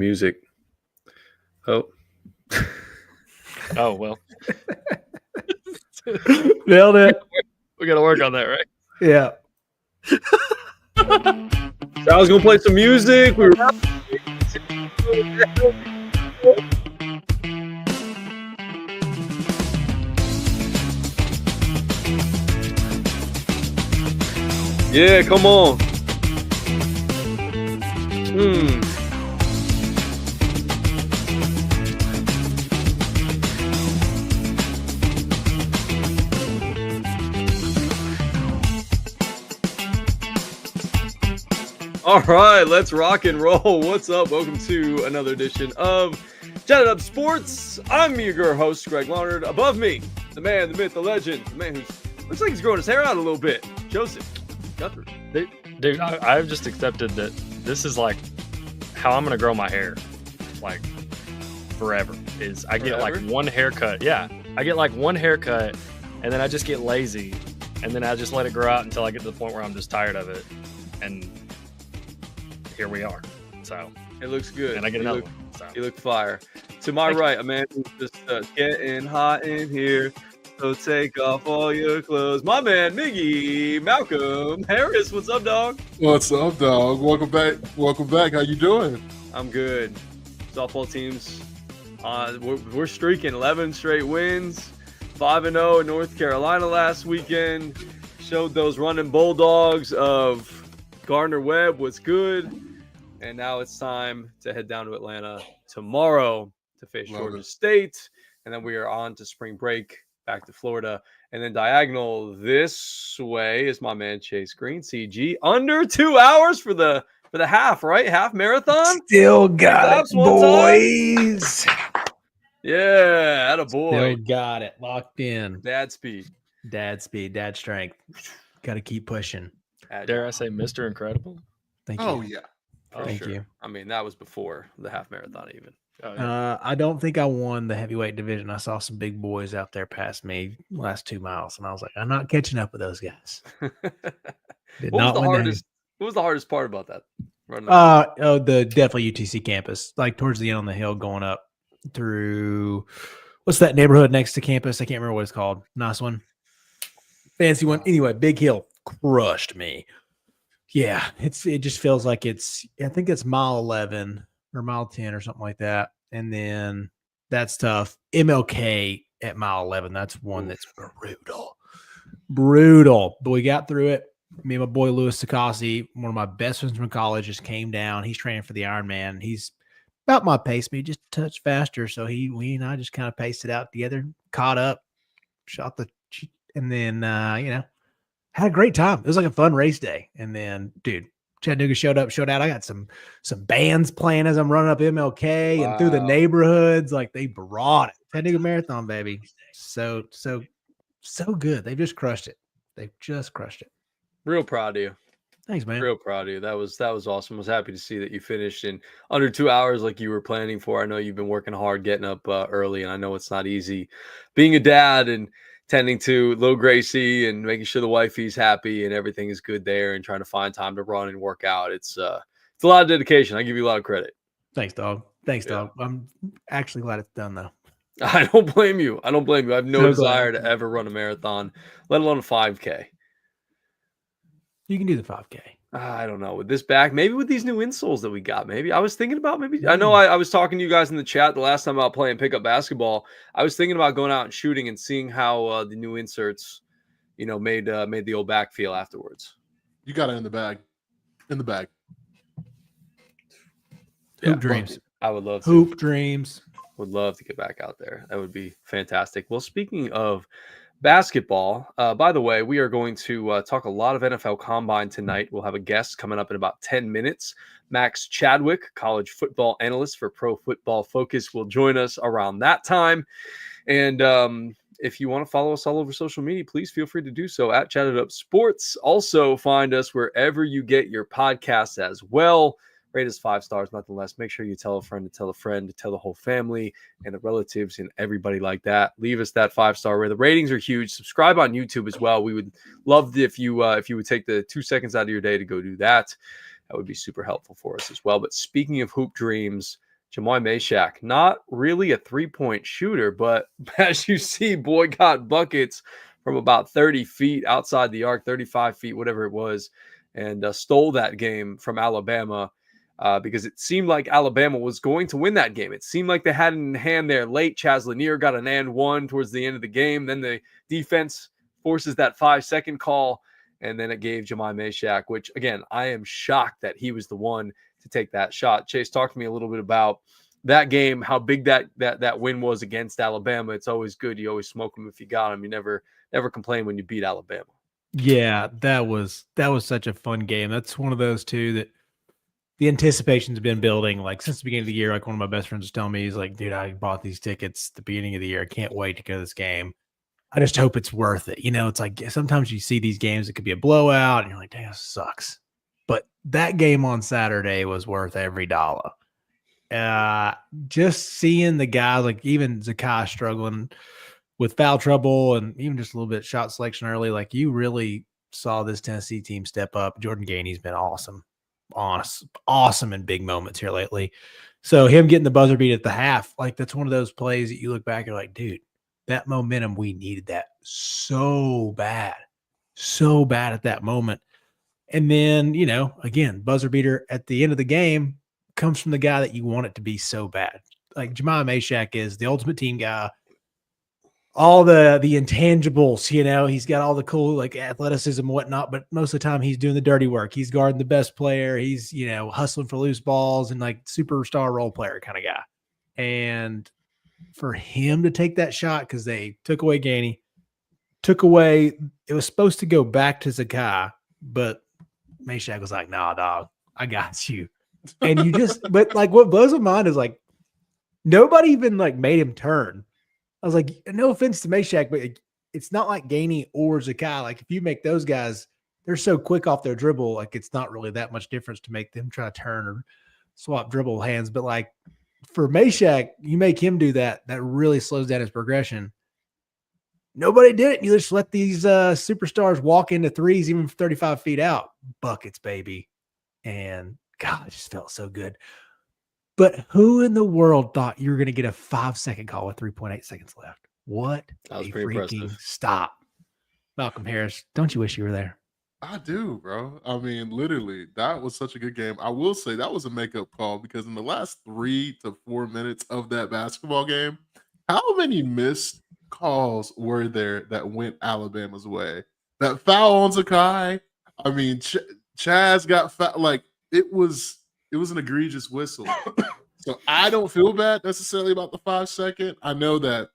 music. Oh. Oh, well. Nailed it. We got to work on that, right? Yeah. So I was going to play some music. We were Yeah, come on. All right, let's rock and roll. What's up? Welcome to another edition of Chatted Up Sports. I'm your host, Greg Leonard. Above me, the man, the myth, the legend, the man who looks like he's growing his hair out a little bit, Joseph Guthrie. Dude, I've just accepted that this is like how I'm going to grow my hair, like forever. I get like one haircut. Yeah, I get like one haircut, and then I just get lazy, and then I just let it grow out until I get to the point where I'm just tired of it, and here we are. So it looks good. And I get another one. So. You look fire. To my right, a man who's just getting hot in here. So take off all your clothes. My man, Miggy Malcolm Harris. What's up, dog? What's up, dog? Welcome back. Welcome back. How you doing? I'm good. Softball teams, we're streaking 11 straight wins. 5-0 in North Carolina last weekend. Showed those running Bulldogs of Gardner-Webb was good. And now it's time to head down to Atlanta tomorrow to face Georgia State. And then we are on to spring break, back to Florida. And then diagonal this way is my man Chase Green, CG. Under 2 hours for the half, right? Half marathon? Still got it, boys. Yeah, attaboy. Still got it. Locked in. Dad speed. Dad strength. Got to keep pushing. Dare I say Mr. Incredible? Thank you. Oh, yeah. Thank you. I mean, that was before the half marathon even. Oh, yeah. I don't think I won the heavyweight division. I saw some big boys out there past me last 2 miles, and I was like, I'm not catching up with those guys. What was the hardest part about that? Definitely UTC campus, like towards the end on the hill going up through, what's that neighborhood next to campus? I can't remember what it's called. Nice one. Fancy one. Anyway, big hill crushed me. Yeah, it just feels like I think it's mile 11 or mile 10 or something like that. And then that's tough. MLK at mile 11, that's one that's brutal. But we got through it. Me and my boy Louis Sakasi, one of my best friends from college, just came down. He's training for the Ironman. He's about my pace, maybe just a touch faster. So we and I just kind of paced it out together, caught up, and then had a great time. It was like a fun race day. And then, dude, Chattanooga showed out. I got some bands playing as I'm running up MLK and through the neighborhoods. Like, they brought it. Chattanooga Marathon, baby. So good. They've just crushed it. Real proud of you. Thanks, man. Real proud of you. That was awesome. I was happy to see that you finished in under 2 hours like you were planning for. I know you've been working hard, getting up early, and I know it's not easy being a dad and tending to little Gracie and making sure the wifey's happy and everything is good there and trying to find time to run and work out. It's a lot of dedication. I give you a lot of credit. Thanks, dog. I'm actually glad it's done, though. I don't blame you. I have no desire to ever run a marathon, let alone a 5K. You can do the 5K. I don't know. With this back, maybe with these new insoles that we got, maybe. I was thinking about I know I was talking to you guys in the chat the last time about playing pickup basketball. I was thinking about going out and shooting and seeing how the new inserts, made the old back feel afterwards. You got it in the bag. Hoop dreams. I would love to. Hoop dreams. Would love to get back out there. That would be fantastic. Well, speaking of basketball, by the way, we are going to talk a lot of NFL Combine tonight. We'll have a guest coming up in about 10 minutes. Max Chadwick, college football analyst for Pro Football Focus, will join us around that time. And if you want to follow us all over social media, please feel free to do so at Chatted Up Sports. Also, find us wherever you get your podcasts as well. Rate us 5 stars, nothing less. Make sure you tell a friend to tell a friend to tell the whole family and the relatives and everybody like that. Leave us that 5-star rating. The ratings are huge. Subscribe on YouTube as well. We would love if you would take the 2 seconds out of your day to go do that. That would be super helpful for us as well. But speaking of hoop dreams, Ja'Marr Meshack, not really a three-point shooter, but as you see, boy got buckets from about 30 feet outside the arc, 35 feet, whatever it was, and stole that game from Alabama because it seemed like Alabama was going to win that game. It seemed like they had it in hand there late. Chaz Lanier got an and one towards the end of the game. Then the defense forces that 5-second call, and then it gave Ja'Marr Meshack, which, again, I am shocked that he was the one to take that shot. Chase, talk to me a little bit about that game, how big that win was against Alabama. It's always good. You always smoke them if you got them. You never complain when you beat Alabama. Yeah, that was such a fun game. That's one of those two that the anticipation's been building like since the beginning of the year. Like one of my best friends was telling me, he's like, dude, I bought these tickets at the beginning of the year. I can't wait to go to this game. I just hope it's worth it. It's like sometimes you see these games, it could be a blowout and you're like, dang, this sucks. But that game on Saturday was worth every dollar. Just seeing the guys, like even Zakai struggling with foul trouble and even just a little bit shot selection early, like you really saw this Tennessee team step up. Jordan Gainey's been awesome in big moments here lately. So him getting the buzzer beat at the half, like that's one of those plays that you look back, you're like, dude, that momentum, we needed that so bad at that moment. And then, again, buzzer beater at the end of the game comes from the guy that you want it to be so bad. Like Ja'Marr Meshack is the ultimate team guy. All the intangibles, he's got all the cool like athleticism and whatnot, but most of the time he's doing the dirty work. He's guarding the best player. He's, hustling for loose balls and like superstar role player kind of guy. And for him to take that shot, because they took away Gainey, it was supposed to go back to Zakai, but Meshack was like, nah, dog, I got you. And but like what blows my mind is like nobody even like made him turn. I was like, no offense to Meshack, but it's not like Gainey or Zakai. Like if you make those guys, they're so quick off their dribble, like it's not really that much difference to make them try to turn or swap dribble hands. But like for Meshack, you make him do that really slows down his progression. Nobody did it. You just let these superstars walk into threes, even from 35 feet out. Buckets, baby. And God, it just felt so good. But who in the world thought you were going to get a 5-second call with 3.8 seconds left? What That was a pretty freaking impressive. stop. Malcolm Harris, don't you wish you were there? I do, bro. I mean, literally, that was such a good game. I will say that was a makeup call because in the last 3 to 4 minutes of that basketball game, how many missed calls were there that went Alabama's way? That foul on Zakai. I mean, Chaz got foul. Like it was an egregious whistle. So I don't feel bad necessarily about the 5-second. I know that,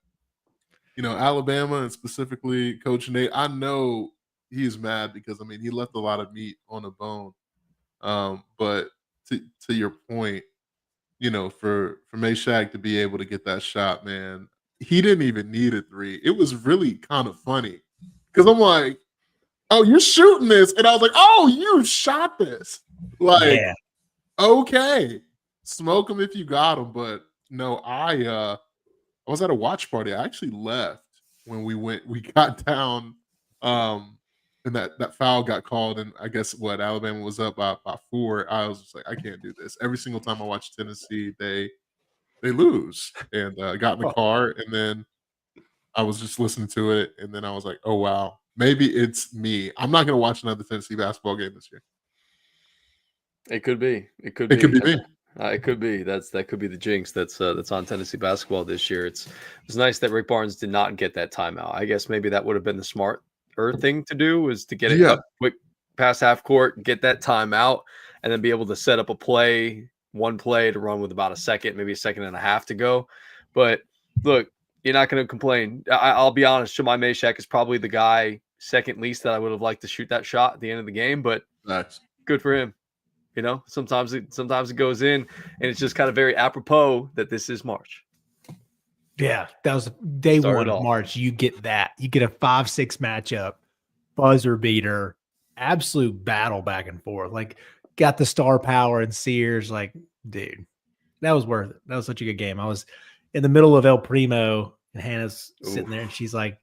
Alabama and specifically Coach Nate, I know he is mad because, I mean, he left a lot of meat on the bone. But to your point, for Meshack to be able to get that shot, man, he didn't even need a three. It was really kind of funny because I'm like, oh, you're shooting this. And I was like, oh, you shot this. Like, Yeah. okay, smoke them if you got them. But no, I was at a watch party. I actually left when we got down, and that foul got called. And I guess Alabama was up by 4. I was just like, I can't do this. Every single time I watch Tennessee, they lose. And I got in the car, and then I was just listening to it, and then I was like, oh wow, maybe it's me. I'm not gonna watch another Tennessee basketball game this year. It could be. It could It could be be. me. It could be. That could be the jinx that's on Tennessee basketball this year. It's nice that Rick Barnes did not get that timeout. I guess maybe that would have been the smarter thing to do, was to get it up quick past half court, get that timeout, and then be able to set up one play to run with about a second, maybe a second and a half to go. But look, you're not going to complain. I'll be honest. Ja'Marr Meshack is probably the guy second least that I would have liked to shoot that shot at the end of the game, but good for him. Sometimes it goes in, and it's just kind of very apropos that this is March. Yeah, that was day one of March. You get that. You get a 5-6 matchup, buzzer beater, absolute battle back and forth. Like, got the star power and Sears. Like, dude, that was worth it. That was such a good game. I was in the middle of El Primo, and Hannah's sitting there, and she's like,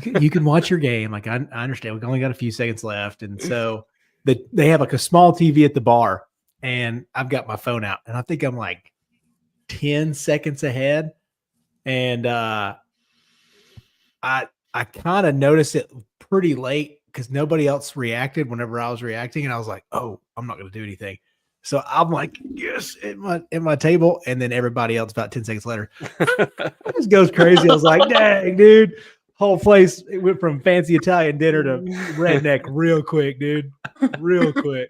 you can watch your game. Like, I understand. We've only got a few seconds left. And so they have like a small TV at the bar, and I've got my phone out, and I think I'm like 10 seconds ahead. And I kind of noticed it pretty late because nobody else reacted whenever I was reacting. And I was like, oh, I'm not going to do anything. So I'm like, yes, in my table. And then everybody else about 10 seconds later just goes crazy. I was like, dang, dude. Whole place, it went from fancy Italian dinner to redneck real quick, dude. Real quick.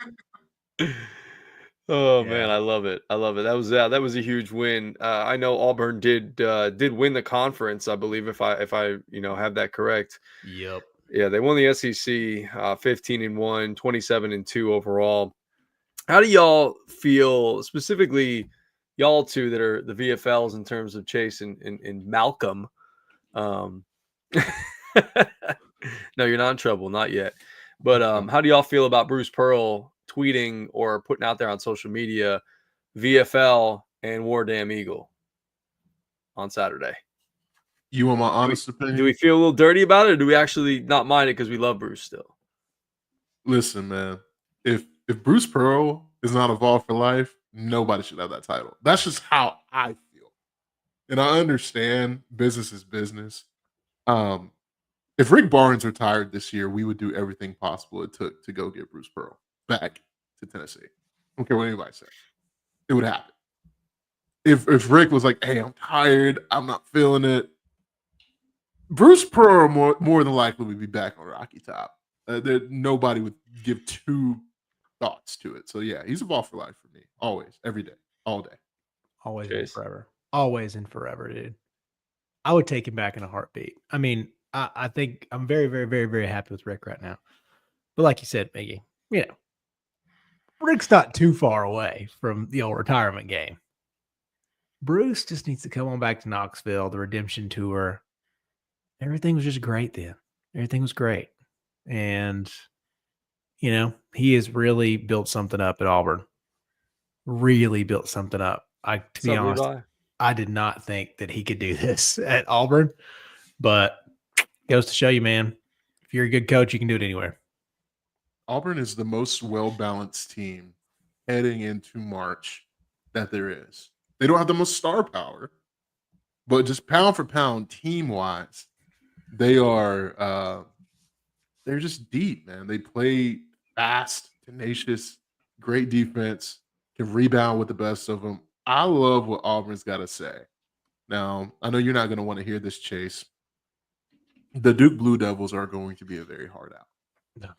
Oh man, I love it. I love it. That was a huge win. I know Auburn did win the conference, I believe, if I have that correct. Yep. Yeah, they won the SEC 15-1, 27-2 overall. How do y'all feel, specifically y'all two that are the VFLs, in terms of Chase and Malcolm? No, you're not in trouble, not yet. But how do y'all feel about Bruce Pearl tweeting or putting out there on social media VFL and War Damn Eagle on Saturday? You want my honest opinion? Do we feel a little dirty about it, or do we actually not mind it because we love Bruce still? Listen, man. If Bruce Pearl is not evolved for life, nobody should have that title. That's just how I feel. And I understand business is business. If Rick Barnes retired this year, we would do everything possible it took to go get Bruce Pearl back to Tennessee. I don't care what anybody says. It would happen. If Rick was like, hey, I'm tired, I'm not feeling it, Bruce Pearl more than likely would be back on Rocky Top. Nobody would give two thoughts to it. So yeah, he's evolved for life for me. Always, every day, all day. Always and forever. Always and forever, dude. I would take him back in a heartbeat. I mean, I think I'm very, very, very, very happy with Rick right now. But like you said, Miggy, Rick's not too far away from the old retirement game. Bruce just needs to come on back to Knoxville, the redemption tour. Everything was just great then. Everything was great. And, he has really built something up at Auburn. Really built something up. To be honest, I did not think that he could do this at Auburn. But goes to show you, man, if you're a good coach, you can do it anywhere. Auburn is the most well-balanced team heading into March that there is. They don't have the most star power, but just pound for pound, team-wise, they are they're just deep, man. They play fast, tenacious, great defense, can rebound with the best of them. I love what Auburn's got to say. Now, I know you're not going to want to hear this, Chase. The Duke Blue Devils are going to be a very hard out. No.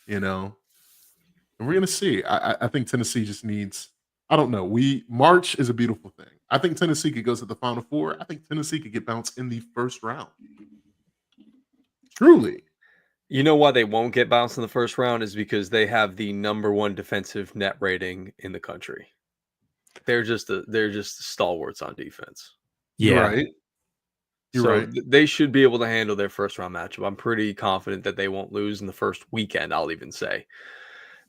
And we're going to see. I think Tennessee just needs, I don't know. March is a beautiful thing. I think Tennessee could go to the Final Four. I think Tennessee could get bounced in the first round. Truly. You know why they won't get bounced in the first round is because they have the #1 defensive net rating in the country. They're just stalwarts on defense. Yeah. You're right. They should be able to handle their first round matchup. I'm pretty confident that they won't lose in the first weekend, I'll even say.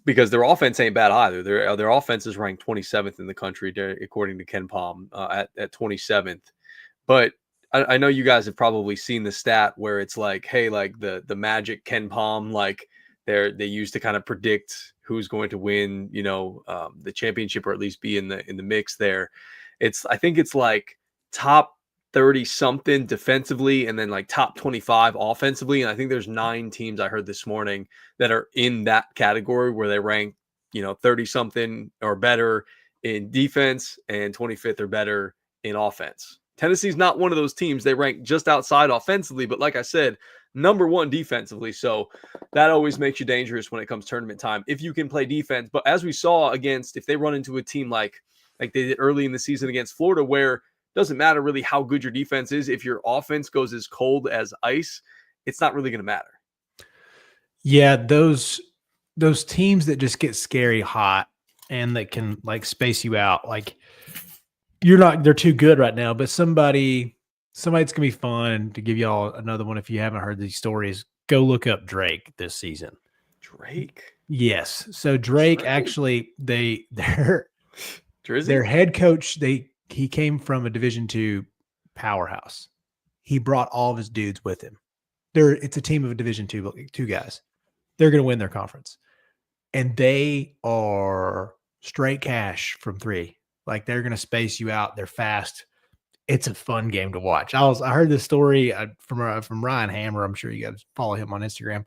Because their offense ain't bad either. Their offense is ranked 27th in the country, according to Ken Palm, at 27th. But I know you guys have probably seen the stat where it's like, hey, like the magic Ken Palm, like they used to kind of predict who's going to win, the championship, or at least be in the mix there. I think it's like top 30 something defensively and then like top 25 offensively. And I think there's 9 teams I heard this morning that are in that category where they rank, 30 something or better in defense and 25th or better in offense. Tennessee's not one of those teams. They rank just outside offensively, but like I said, #1 defensively. So that always makes you dangerous when it comes tournament time if you can play defense. But as we saw if they run into a team like they did early in the season against Florida, where it doesn't matter really how good your defense is, if your offense goes as cold as ice, it's not really going to matter. Yeah, those teams that just get scary hot and that can like space you out, like they're too good right now, but somebody's gonna be fun to give y'all another one. If you haven't heard these stories, go look up Drake this season. Drake? Yes. So Drake actually, their head coach, he came from a Division II powerhouse. He brought all of his dudes with him. It's a team of a Division II guys. They're going to win their conference. And they are straight cash from 3. Like they're going to space you out. They're fast. It's a fun game to watch. I heard this story from Ryan Hammer. I'm sure you guys follow him on Instagram.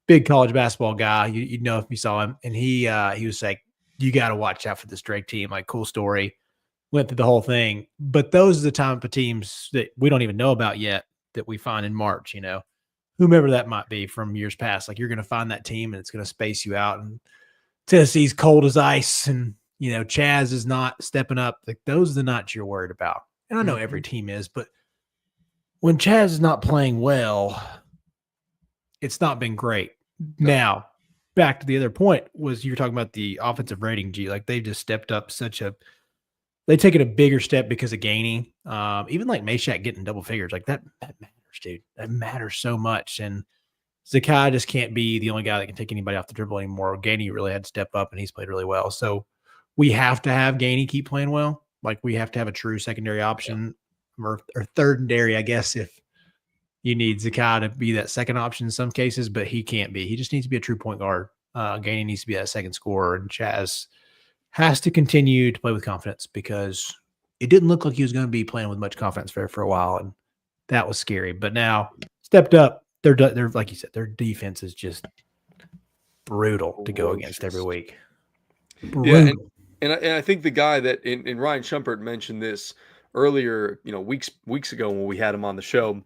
Big college basketball guy. You'd know if you saw him. And he was like, you got to watch out for this Drake team. Like, cool story. Went through the whole thing. But those are the type of teams that we don't even know about yet that we find in March, whomever that might be from years past. Like, you're going to find that team and it's going to space you out. And Tennessee's cold as ice. And, Chaz is not stepping up. Like, those are the nights you're worried about. And I know every team is, but when Chaz is not playing well, it's not been great. Now, back to the other point was you were talking about the offensive rating, G. Like, they've just stepped up they've taken a bigger step because of Gainey. Even like Meshack getting double figures, like that matters, dude. That matters so much. And Zakai just can't be the only guy that can take anybody off the dribble anymore. Gainey really had to step up, and he's played really well. So we have to have Gainey keep playing well. Like, we have to have a true secondary option or thirdary, I guess, if you need Zakai to be that second option in some cases, but he can't be. He just needs to be a true point guard. Gainey needs to be that second scorer, and Chaz has to continue to play with confidence because it didn't look like he was going to be playing with much confidence for a while, and that was scary. But now, stepped up. They're like you said, their defense is just brutal to go against every week. Brutal. Yeah, and I think the guy that and Ryan Shumpert mentioned this earlier, weeks ago when we had him on the show.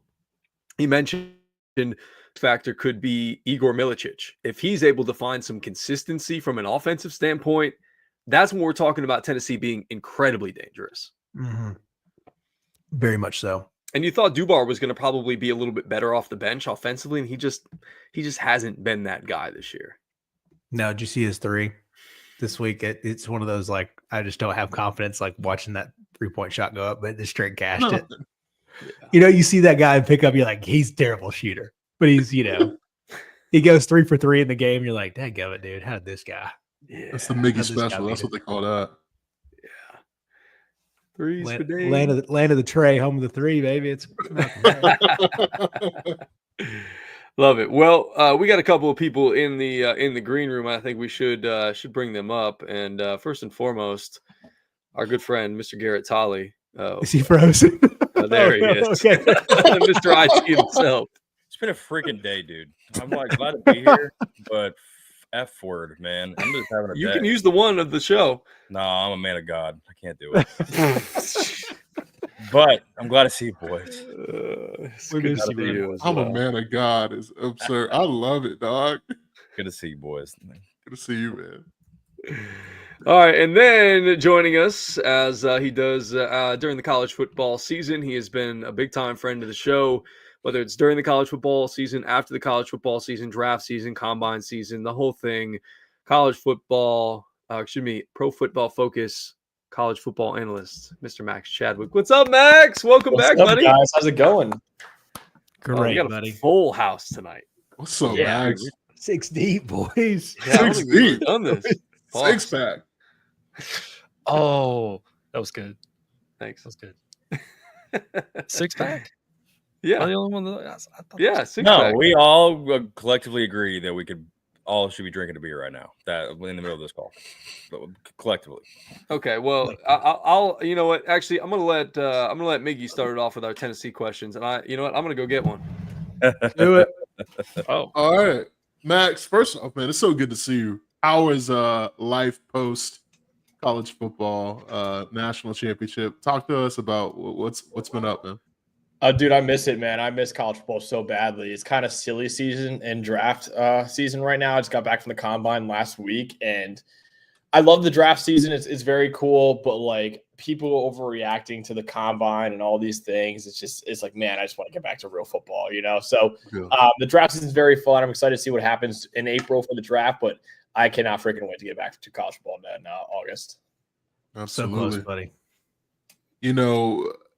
He mentioned factor could be Igor Milicic. If he's able to find some consistency from an offensive standpoint, that's when we're talking about Tennessee being incredibly dangerous. Mm-hmm. Very much so. And you thought Dubar was going to probably be a little bit better off the bench offensively, and he just hasn't been that guy this year. No, did you see his three this week? It's one of those, like, I just don't have confidence like watching that 3-point shot go up, but the straight cashed it. Yeah. You see that guy pick up, you're like, he's a terrible shooter. But he's, he goes 3 for 3 in the game. You're like, dadgummit, dude, how did this guy? Yeah. That's the Mickey special. That's what they call that. Yeah. Threes for days. Land of the tray, home of the three, baby. It's love it. Well, we got a couple of people in the green room. I think we should bring them up. And first and foremost, our good friend, Mr. Garrett Tolley. Is he frozen? There he is. Okay. Mr. IT himself. It's been a freaking day, dude. I'm like glad to be here, but F word, man. I'm just having a You day. can use the one of the show. No, I'm a man of God. I can't do it. But I'm glad to see you, boys. I'm a man of God. It's absurd. I love it, dog. Good to see you, boys. Good to see you, man. All right, and then joining us as he does during the college football season, he has been a big-time friend of the show, whether it's during the college football season, after the college football season, draft season, combine season, the whole thing, college football, Pro Football Focus, college football analyst, Mr. Max Chadwick. What's up, Max? Welcome back, buddy. Guys? How's it going? Great, we got buddy. a full house tonight. What's up, Max? 6 deep, boys. Yeah, 6 deep. Done this. 6-pack. Oh, that was good. Thanks. That was good. 6-pack? Yeah. Am I the only one that I thought Yeah, 6-pack. No, we all collectively agree that we should be drinking a beer right now. That in the middle of this call, but collectively. Okay, well, I'll you know what? Actually, I'm gonna let Miggy start it off with our Tennessee questions, and I'm gonna go get one. Do it. Oh, all right, Max. First off, man, it's so good to see you. How is life post college football national championship? Talk to us about what's been up, man. Dude, I miss it, man. I miss college football so badly. It's kind of silly season and draft season right now. I just got back from the combine last week, and I love the draft season. It's very cool, but like people overreacting to the combine and all these things, it's like, man, I just want to get back to real football, So the draft season is very fun. I'm excited to see what happens in April for the draft, but I cannot freaking wait to get back to college football in August. Absolutely, So close, buddy.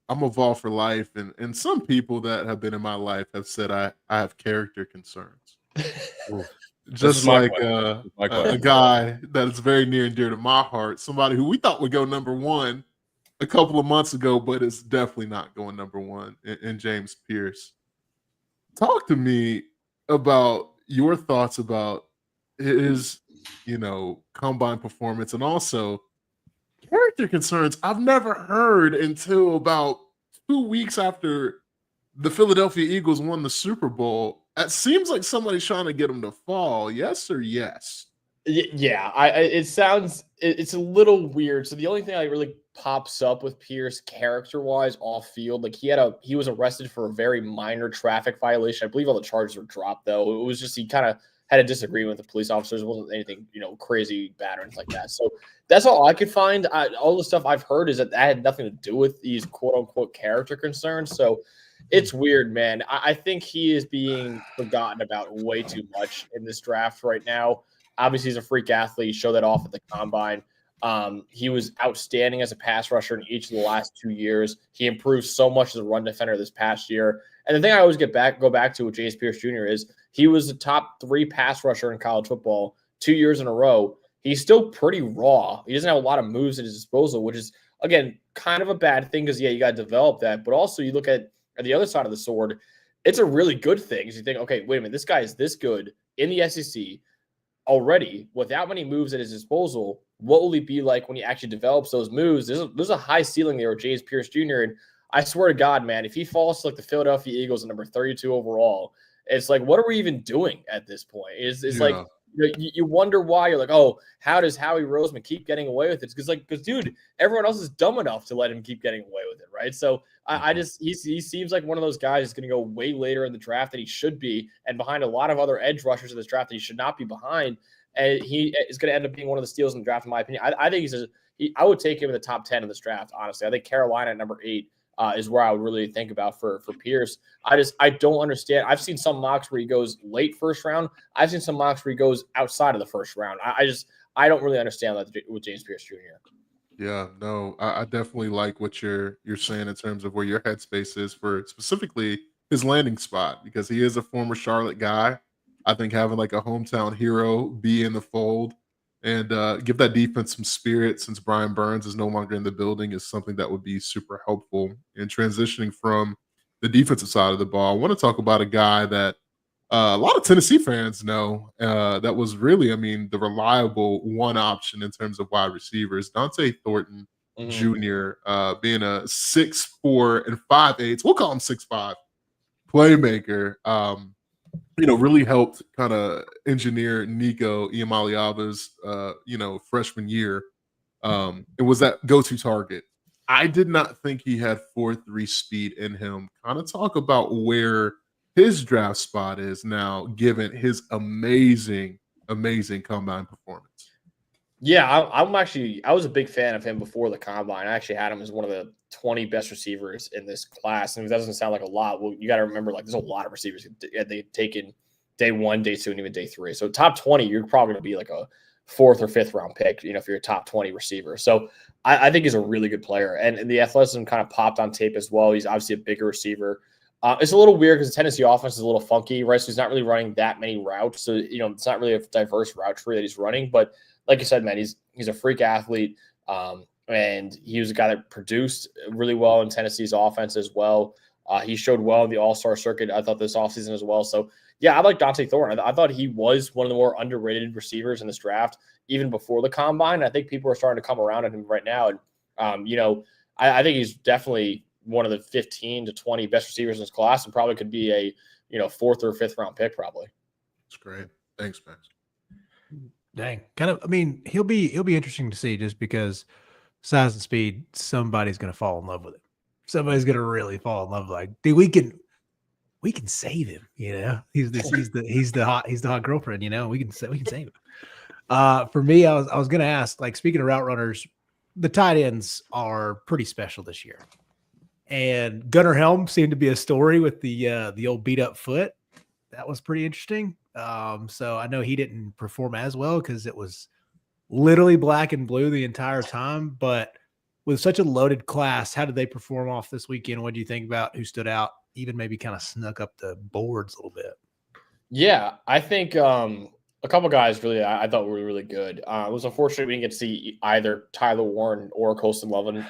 I'm a Vol for life, and some people that have been in my life have said I have character concerns. Just like a guy that is very near and dear to my heart, somebody who we thought would go number one a couple of months ago, but is definitely not going number one, in James Pierce. Talk to me about your thoughts about his, combine performance, and also character concerns I've never heard until about 2 weeks after the Philadelphia Eagles won the Super Bowl. It seems like somebody's trying to get him to fall. Yes or yes? Yeah, it sounds it's a little weird. So the only thing that really pops up with Pierce character wise off field, like he was arrested for a very minor traffic violation. I believe all the charges were dropped though. It was just he kind of had a disagreement with the police officers. It wasn't anything crazy bad or anything like that. So that's all I could find. All the stuff I've heard is that had nothing to do with these quote unquote character concerns. So it's weird, man. I think he is being forgotten about way too much in this draft right now. Obviously, he's a freak athlete. He showed that off at the combine. He was outstanding as a pass rusher in each of the last 2 years. He improved so much as a run defender this past year. And the thing I always go back to with James Pierce Jr. is he was the top 3 pass rusher in college football 2 years in a row. He's still pretty raw. He doesn't have a lot of moves at his disposal, which is, again, kind of a bad thing because, yeah, you got to develop that. But also you look at the other side of the sword, it's a really good thing because you think, okay, wait a minute, this guy is this good in the SEC already without many moves at his disposal. What will he be like when he actually develops those moves? There's a high ceiling there with James Pierce Jr. And I swear to God, man, if he falls to like the Philadelphia Eagles at number 32 overall, it's like, what are we even doing at this point? It's like, you wonder why. You're like, oh, how does Howie Roseman keep getting away with it? Because dude, everyone else is dumb enough to let him keep getting away with it, right? So he seems like one of those guys who's going to go way later in the draft than he should be, and behind a lot of other edge rushers in this draft that he should not be behind. And he is going to end up being one of the steals in the draft, in my opinion. I think I would take him in the top 10 in this draft, honestly. I think Carolina at number 8 is where I would really think about for Pierce. I don't understand. I've seen some mocks where he goes late first round. I've seen some mocks where he goes outside of the first round. I don't really understand that with James Pierce Jr. Yeah, no, I definitely like what you're saying in terms of where your headspace is for specifically his landing spot, because he is a former Charlotte guy. I think having like a hometown hero be in the fold and give that defense some spirit since Brian Burns is no longer in the building is something that would be super helpful in transitioning from the defensive side of the ball. I want to talk about a guy that a lot of Tennessee fans know that was really, the reliable one option in terms of wide receivers. Dante Thornton Jr. Being a 6'4" and 5'8", we'll call him 6'5", playmaker. Really helped kind of engineer Nico Iamaleava's, freshman year. It was that go-to target. I did not think he had 4.3 speed in him. Kind of talk about where his draft spot is now, given his amazing combine performance. Yeah, I was a big fan of him before the combine. I actually had him as one of the 20 best receivers in this class. And it doesn't sound like a lot. Well, you got to remember, like, there's a lot of receivers they've taken day 1, day 2, and even day 3. So top 20, you're probably going to be like a 4th or 5th round pick, if you're a top 20 receiver. So I think he's a really good player. And the athleticism kind of popped on tape as well. He's obviously a bigger receiver. It's a little weird because the Tennessee offense is a little funky, right? So he's not really running that many routes. So, it's not really a diverse route tree that he's running. But like you said, man, he's a freak athlete. And he was a guy that produced really well in Tennessee's offense as well. He showed well in the all-star circuit, I thought, this offseason as well. So, yeah, I like Dante Thornton. I thought he was one of the more underrated receivers in this draft, even before the combine. I think people are starting to come around on him right now. And, I think he's definitely one of the 15 to 20 best receivers in this class, and probably could be a 4th or 5th round pick probably. That's great. Thanks, Max. Dang. He'll be interesting to see, just because size and speed, somebody's going to fall in love with it. Somebody's going to really fall in love. Like, dude, we can save him. He's the hot girlfriend. We can save him. For me, I was going to ask, like, speaking of route runners, the tight ends are pretty special this year. And Gunnar Helm seemed to be a story with the old beat up foot. That was pretty interesting. So I know he didn't perform as well because it was literally black and blue the entire time. But with such a loaded class, how did they perform off this weekend? What do you think about who stood out, even maybe kind of snuck up the boards a little bit? Yeah, I think a A couple guys really I thought were really good. It was unfortunate we didn't get to see either Tyler Warren or Colston Lovin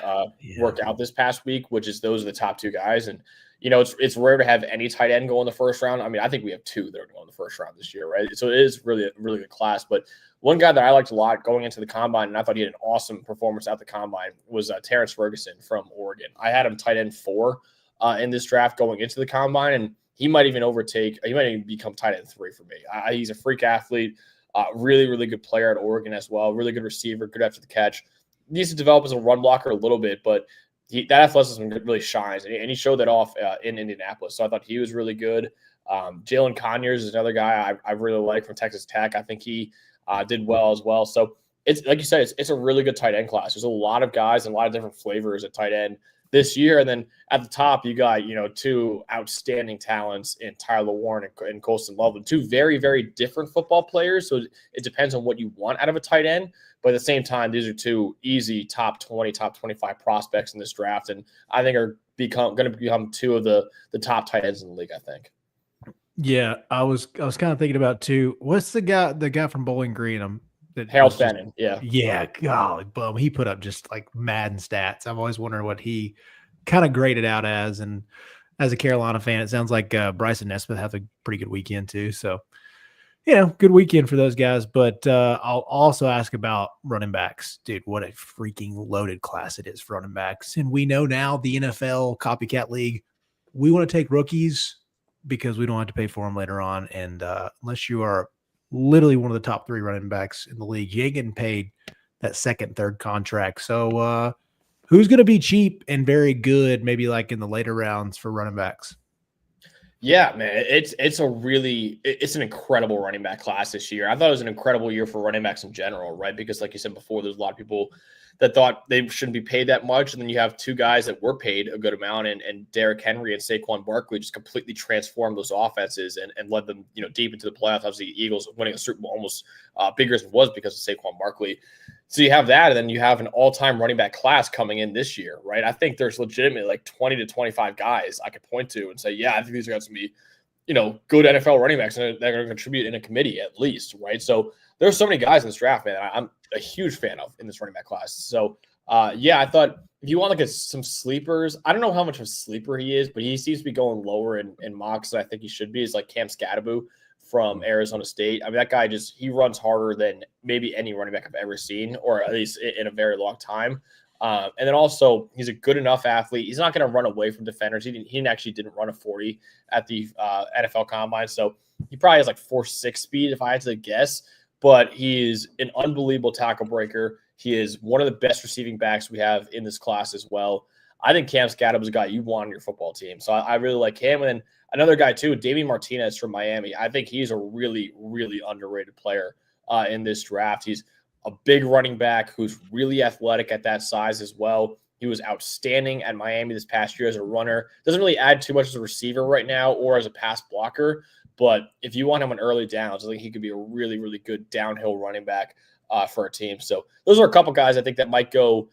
work out this past week, which is those are the top two guys. And it's rare to have any tight end go in the first round. I mean, I think we have two that are going in the first round this year, right? So it is really a really good class. But one guy that I liked a lot going into the combine, and I thought he had an awesome performance at the combine, was Terrence Ferguson from Oregon. I had him tight end 4 in this draft going into the combine, and he might even become tight end 3 for me. He's a freak athlete, really, really good player at Oregon as well. Really good receiver, good after the catch. Needs to develop as a run blocker a little bit, but that athleticism really shines, and he showed that off in Indianapolis. So I thought he was really good. Jalen Conyers is another guy I really like from Texas Tech. I think he did well as well. So it's like you said, it's a really good tight end class. There's a lot of guys and a lot of different flavors at tight end this year. And then at the top, you got, two outstanding talents in Tyler Warren and Colston Loveland, 2 very, very different football players. So it depends on what you want out of a tight end. But at the same time, these are 2 easy top 20, top 25 prospects in this draft. And I think are going to become 2 of the top tight ends in the league, I think. Yeah, I was kind of thinking about too. What's the guy from Bowling Green? Harold Fannin. Yeah. Yeah. Golly, bum. He put up just like Madden stats. I've always wondered what he kind of graded out as. And as a Carolina fan, it sounds like Bryson Nesmith had a pretty good weekend too. So, good weekend for those guys. But I'll also ask about running backs. Dude, what a freaking loaded class it is for running backs. And we know now the NFL copycat league, we want to take rookies because we don't have to pay for them later on. And unless you are literally one of the top 3 running backs in the league, you ain't getting paid that second, third contract. So who's going to be cheap and very good, maybe like in the later rounds for running backs? Yeah, man, it's an incredible running back class this year. I thought it was an incredible year for running backs in general, right? Because like you said before, there's a lot of people that thought they shouldn't be paid that much. And then you have 2 guys that were paid a good amount, and Derrick Henry and Saquon Barkley just completely transformed those offenses and led them, deep into the playoffs. Obviously, the Eagles winning a Super Bowl almost bigger as it was because of Saquon Barkley. So you have that, and then you have an all-time running back class coming in this year, right? I think there's legitimately like 20 to 25 guys I could point to and say, yeah, I think these guys going to be, good NFL running backs, and they're going to contribute in a committee at least, right? So there's so many guys in this draft, man, I'm a huge fan of in this running back class. So, I thought if you want some sleepers, I don't know how much of a sleeper he is, but he seems to be going lower in mocks than I think he should be. Is like Cam Scatterbo from Arizona State. I mean, that guy he runs harder than maybe any running back I've ever seen, or at least in a very long time. And then also, he's a good enough athlete. He's not going to run away from defenders. He actually didn't run a 40 at the NFL Combine, so he probably has like 4.6 speed if I had to guess. But he is an unbelievable tackle breaker. He is one of the best receiving backs we have in this class as well. I think Cam Scatterbo is a guy you want on your football team. So I really like him. And then another guy too, Damian Martinez from Miami. I think he's a really, really underrated player in this draft. He's a big running back who's really athletic at that size as well. He was outstanding at Miami this past year as a runner. Doesn't really add too much as a receiver right now or as a pass blocker. But if you want him on early downs, I think he could be a really, really good downhill running back for a team. So those are a couple guys I think that might go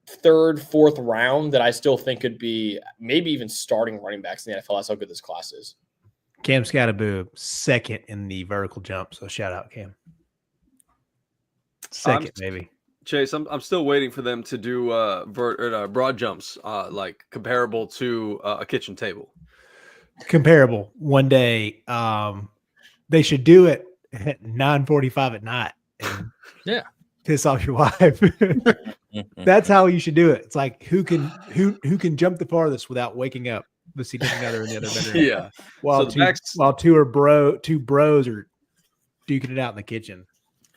3rd, 4th round that I still think could be maybe even starting running backs in the NFL. That's how good this class is. Cam Scatterbo, 2nd in the vertical jump. So shout out, Cam. 2nd, maybe. Chase, I'm still waiting for them to do broad jumps, like comparable to a kitchen table. Comparable. One day, they should do it at 9:45 at night. And piss off your wife. That's how you should do it. It's like who can jump the farthest without waking up the significant other in the other bedroom. Yeah. While two bros are duking it out in the kitchen.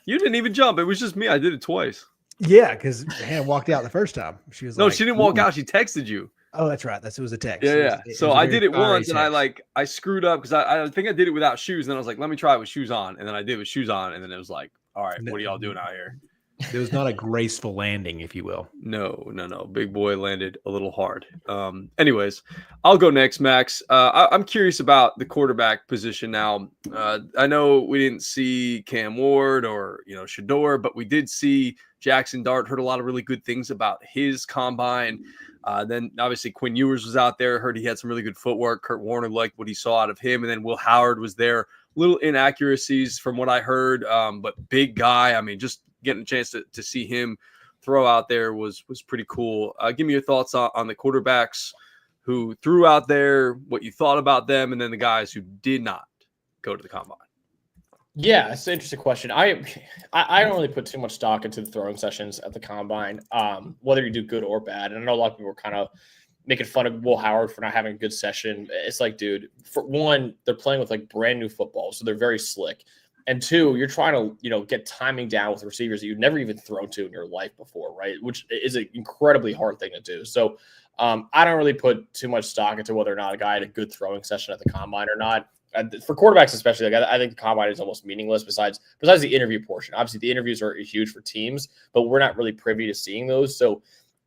You didn't even jump. It was just me. I did it twice. Yeah, because Hannah walked out the first time. She was she didn't walk out. She texted you. Oh, that's right. It was a text. Yeah. So I did it once, and I screwed up because I think I did it without shoes. And then I was like, let me try it with shoes on. And then I did it with shoes on, and then it was like, all right, what are y'all doing out here? There was not a graceful landing, if you will. No. Big boy landed a little hard. Anyways, I'll go next, Max. I'm curious about the quarterback position now. I know we didn't see Cam Ward or Shador, but we did see Jackson Dart. Heard a lot of really good things about his combine. Then obviously Quinn Ewers was out there. Heard he had some really good footwork. Kurt Warner liked what he saw out of him, and then Will Howard was there little inaccuracies from what I heard, but big guy. I mean, just getting a chance to see him throw out there was pretty cool. Give me your thoughts on the quarterbacks who threw out there, what you thought about them, and then the guys who did not go to the combine. Yeah, it's an interesting question. I don't really put too much stock into the throwing sessions at the combine, whether you do good or bad. And I know a lot of people were kind of making fun of Will Howard for not having a good session. It's like, dude, for one, they're playing with like brand new football, so they're very slick. And two, you're trying to, get timing down with receivers that you've never even thrown to in your life before, right? Which is an incredibly hard thing to do. So I don't really put too much stock into whether or not a guy had a good throwing session at the combine or not. For quarterbacks especially, like I think the combine is almost meaningless besides the interview portion. Obviously, the interviews are huge for teams, but we're not really privy to seeing those. So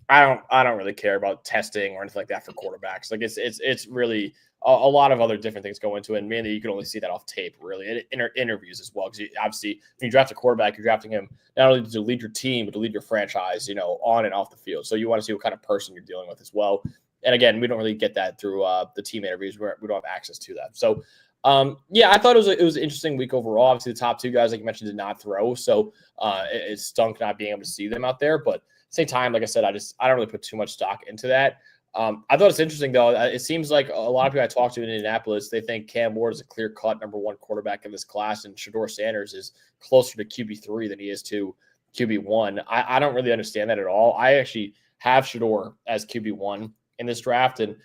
I don't really care about testing or anything like that for quarterbacks. Like it's really a lot of other different things go into it. And mainly you can only see that off tape, really, and interviews as well. Because obviously, when you draft a quarterback, you're drafting him not only to lead your team, but to lead your franchise, on and off the field. So you want to see what kind of person you're dealing with as well. And again, we don't really get that through the team interviews. We don't have access to that. So I thought it was an interesting week overall. Obviously, the top two guys, like you mentioned, did not throw. So it stunk not being able to see them out there. But at the same time, like I said, I don't really put too much stock into that. I thought it's interesting, though. It seems like a lot of people I talked to in Indianapolis, they think Cam Ward is a clear-cut number one quarterback in this class, and Shedeur Sanders is closer to QB3 than he is to QB1. I don't really understand that at all. I actually have Shedeur as QB1 in this draft, and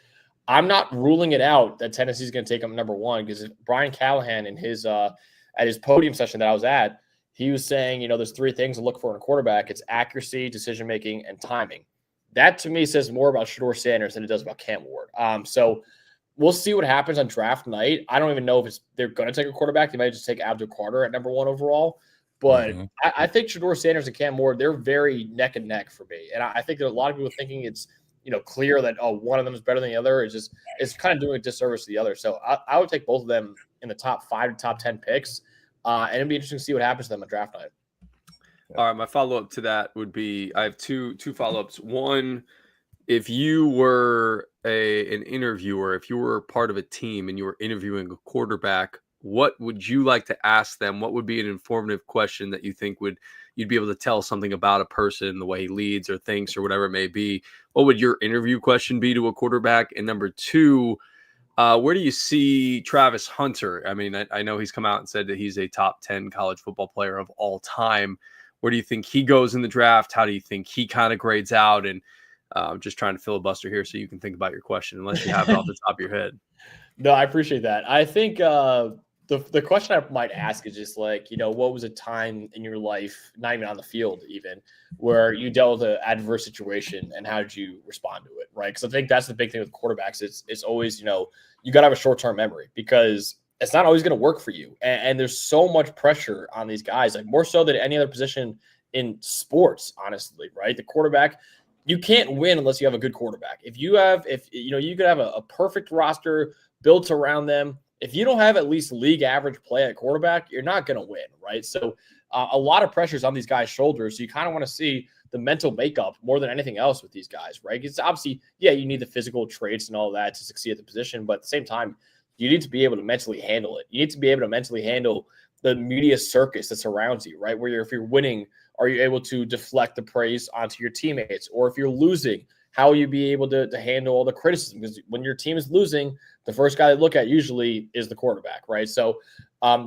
I'm not ruling it out that Tennessee's going to take him number one, because Brian Callahan in his at his podium session that I was at, he was saying, there's three things to look for in a quarterback. It's accuracy, decision-making, and timing. That, to me, says more about Shedeur Sanders than it does about Cam Ward. So we'll see what happens on draft night. I don't even know if they're going to take a quarterback. They might just take Abdul Carter at number one overall. But I think Shedeur Sanders and Cam Ward, they're very neck and neck for me. And I think that a lot of people thinking it's clear that one of them is better than the other. It's kind of doing a disservice to the other. So I would take both of them in the top 5 to top 10 picks, and it'd be interesting to see what happens to them on draft night. All right, my follow-up to that would be, I have two follow-ups. One, if you were an interviewer, if you were part of a team and you were interviewing a quarterback, what would you like to ask them? What would be an informative question that you think you'd be able to tell something about a person, the way he leads or thinks or whatever it may be? What would your interview question be to a quarterback? And number two, where do you see Travis Hunter? I mean, I know he's come out and said that he's a top 10 college football player of all time. Where do you think he goes in the draft? How do you think he kind of grades out? And just trying to filibuster here so you can think about your question, unless you have it off the top of your head. No, I appreciate that. I think the question I might ask is just like, what was a time in your life, not even on the field even, where you dealt with an adverse situation and how did you respond to it, right? Because I think that's the big thing with quarterbacks. It's always, you got to have a short-term memory, because it's not always going to work for you. And there's so much pressure on these guys, like more so than any other position in sports, honestly, right? The quarterback, you can't win unless you have a good quarterback. You could have a perfect roster built around them. If you don't have at least league average play at quarterback, you're not going to win, right? So a lot of pressure is on these guys' shoulders. So you kind of want to see the mental makeup more than anything else with these guys, right? It's obviously, you need the physical traits and all that to succeed at the position, but at the same time, you need to be able to mentally handle it. You need to be able to mentally handle the media circus that surrounds you, right? Where if you're winning, are you able to deflect the praise onto your teammates? Or if you're losing, how will you be able to handle all the criticism? Because when your team is losing, the first guy they look at usually is the quarterback, right? So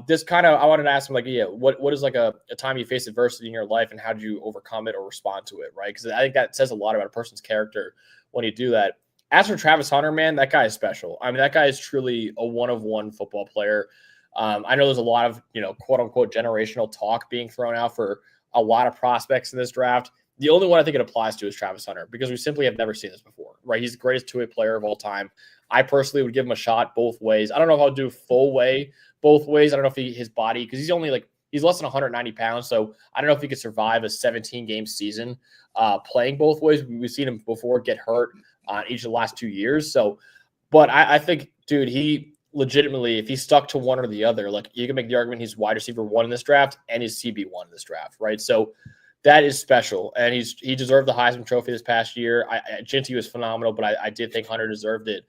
this kind of, I wanted to ask him, like, what is like a time you faced adversity in your life and how did you overcome it or respond to it, right? Because I think that says a lot about a person's character when you do that. As for Travis Hunter, man, that guy is special. I mean, that guy is truly a one-of-one football player. I know there's a lot of, quote-unquote generational talk being thrown out for a lot of prospects in this draft. The only one I think it applies to is Travis Hunter, because we simply have never seen this before, right? He's the greatest two-way player of all time. I personally would give him a shot both ways. I don't know if I'll do full way both ways. I don't know if his body, because he's only he's less than 190 pounds. So I don't know if he could survive a 17-game season playing both ways. We've seen him before get hurt each of the last 2 years. So, but I think, dude, he legitimately, if he stuck to one or the other, like you can make the argument he's wide receiver 1 in this draft and he's CB1 in this draft, right? So that is special. And he deserved the Heisman Trophy this past year. Ginty was phenomenal, but I did think Hunter deserved it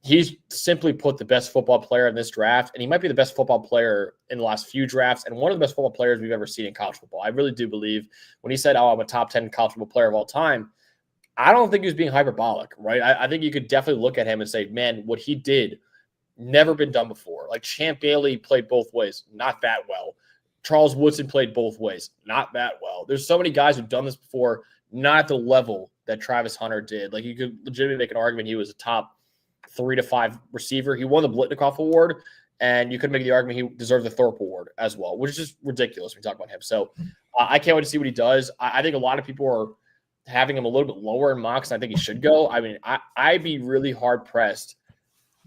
he's simply put the best football player in this draft, and he might be the best football player in the last few drafts and one of the best football players we've ever seen in college football. I really do believe when he said, I'm a top 10 college football player of all time, I don't think he was being hyperbolic, right? I think you could definitely look at him and say, man, what he did, never been done before. Like Champ Bailey played both ways, not that well. Charles Woodson played both ways, not that well. There's so many guys who've done this before, not at the level that Travis Hunter did. Like you could legitimately make an argument he was a top 3 to 5 receiver. He won the Blitnikoff Award, and you could make the argument he deserved the Thorpe Award as well, which is just ridiculous when you talk about him. So I can't wait to see what he does. I think a lot of people are having him a little bit lower in mocks, and I think he should go. I mean, I'd be really hard-pressed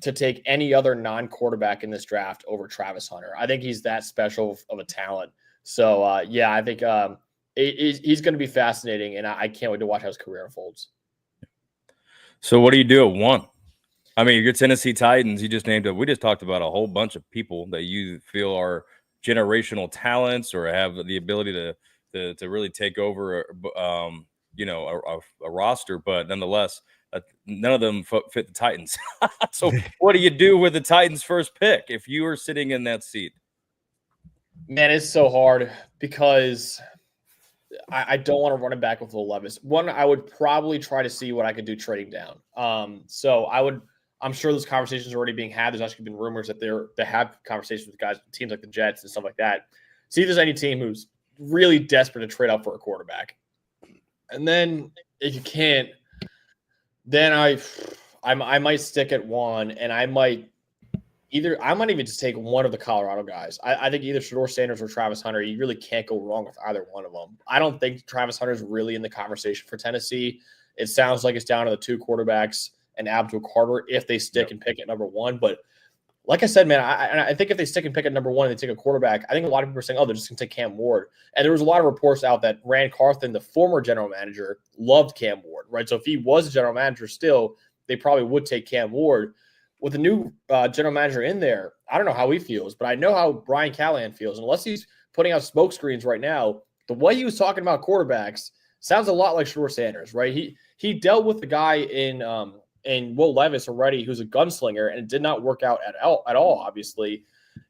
to take any other non-quarterback in this draft over Travis Hunter. I think he's that special of a talent. So, I think he's going to be fascinating, and I can't wait to watch how his career unfolds. So what do you do at 1? I mean, your Tennessee Titans, you just named it. We just talked about a whole bunch of people that you feel are generational talents or have the ability to really take over, a roster. But nonetheless, none of them fit the Titans. So what do you do with the Titans' first pick if you were sitting in that seat? Man, it's so hard because I don't want to run it back with Will Levis. One, I would probably try to see what I could do trading down. I'm sure those conversations are already being had. There's actually been rumors that they have conversations with guys, teams like the Jets and stuff like that. See if there's any team who's really desperate to trade up for a quarterback. And then if you can't, then I might stick at 1, and I might even just take one of the Colorado guys. I think either Shedeur Sanders or Travis Hunter. You really can't go wrong with either one of them. I don't think Travis Hunter is really in the conversation for Tennessee. It sounds like it's down to the 2 quarterbacks and Abdul Carter if they stick and pick at number 1. But like I said, man, I think if they stick and pick at number 1 and they take a quarterback, I think a lot of people are saying, they're just going to take Cam Ward. And there was a lot of reports out that Rand Carthen, the former general manager, loved Cam Ward, right? So if he was a general manager still, they probably would take Cam Ward. With the new general manager in there, I don't know how he feels, but I know how Brian Callahan feels. Unless he's putting out smoke screens right now, the way he was talking about quarterbacks sounds a lot like Shedeur Sanders, right? He dealt with the guy in Will Levis already, who's a gunslinger, and it did not work out at all, obviously.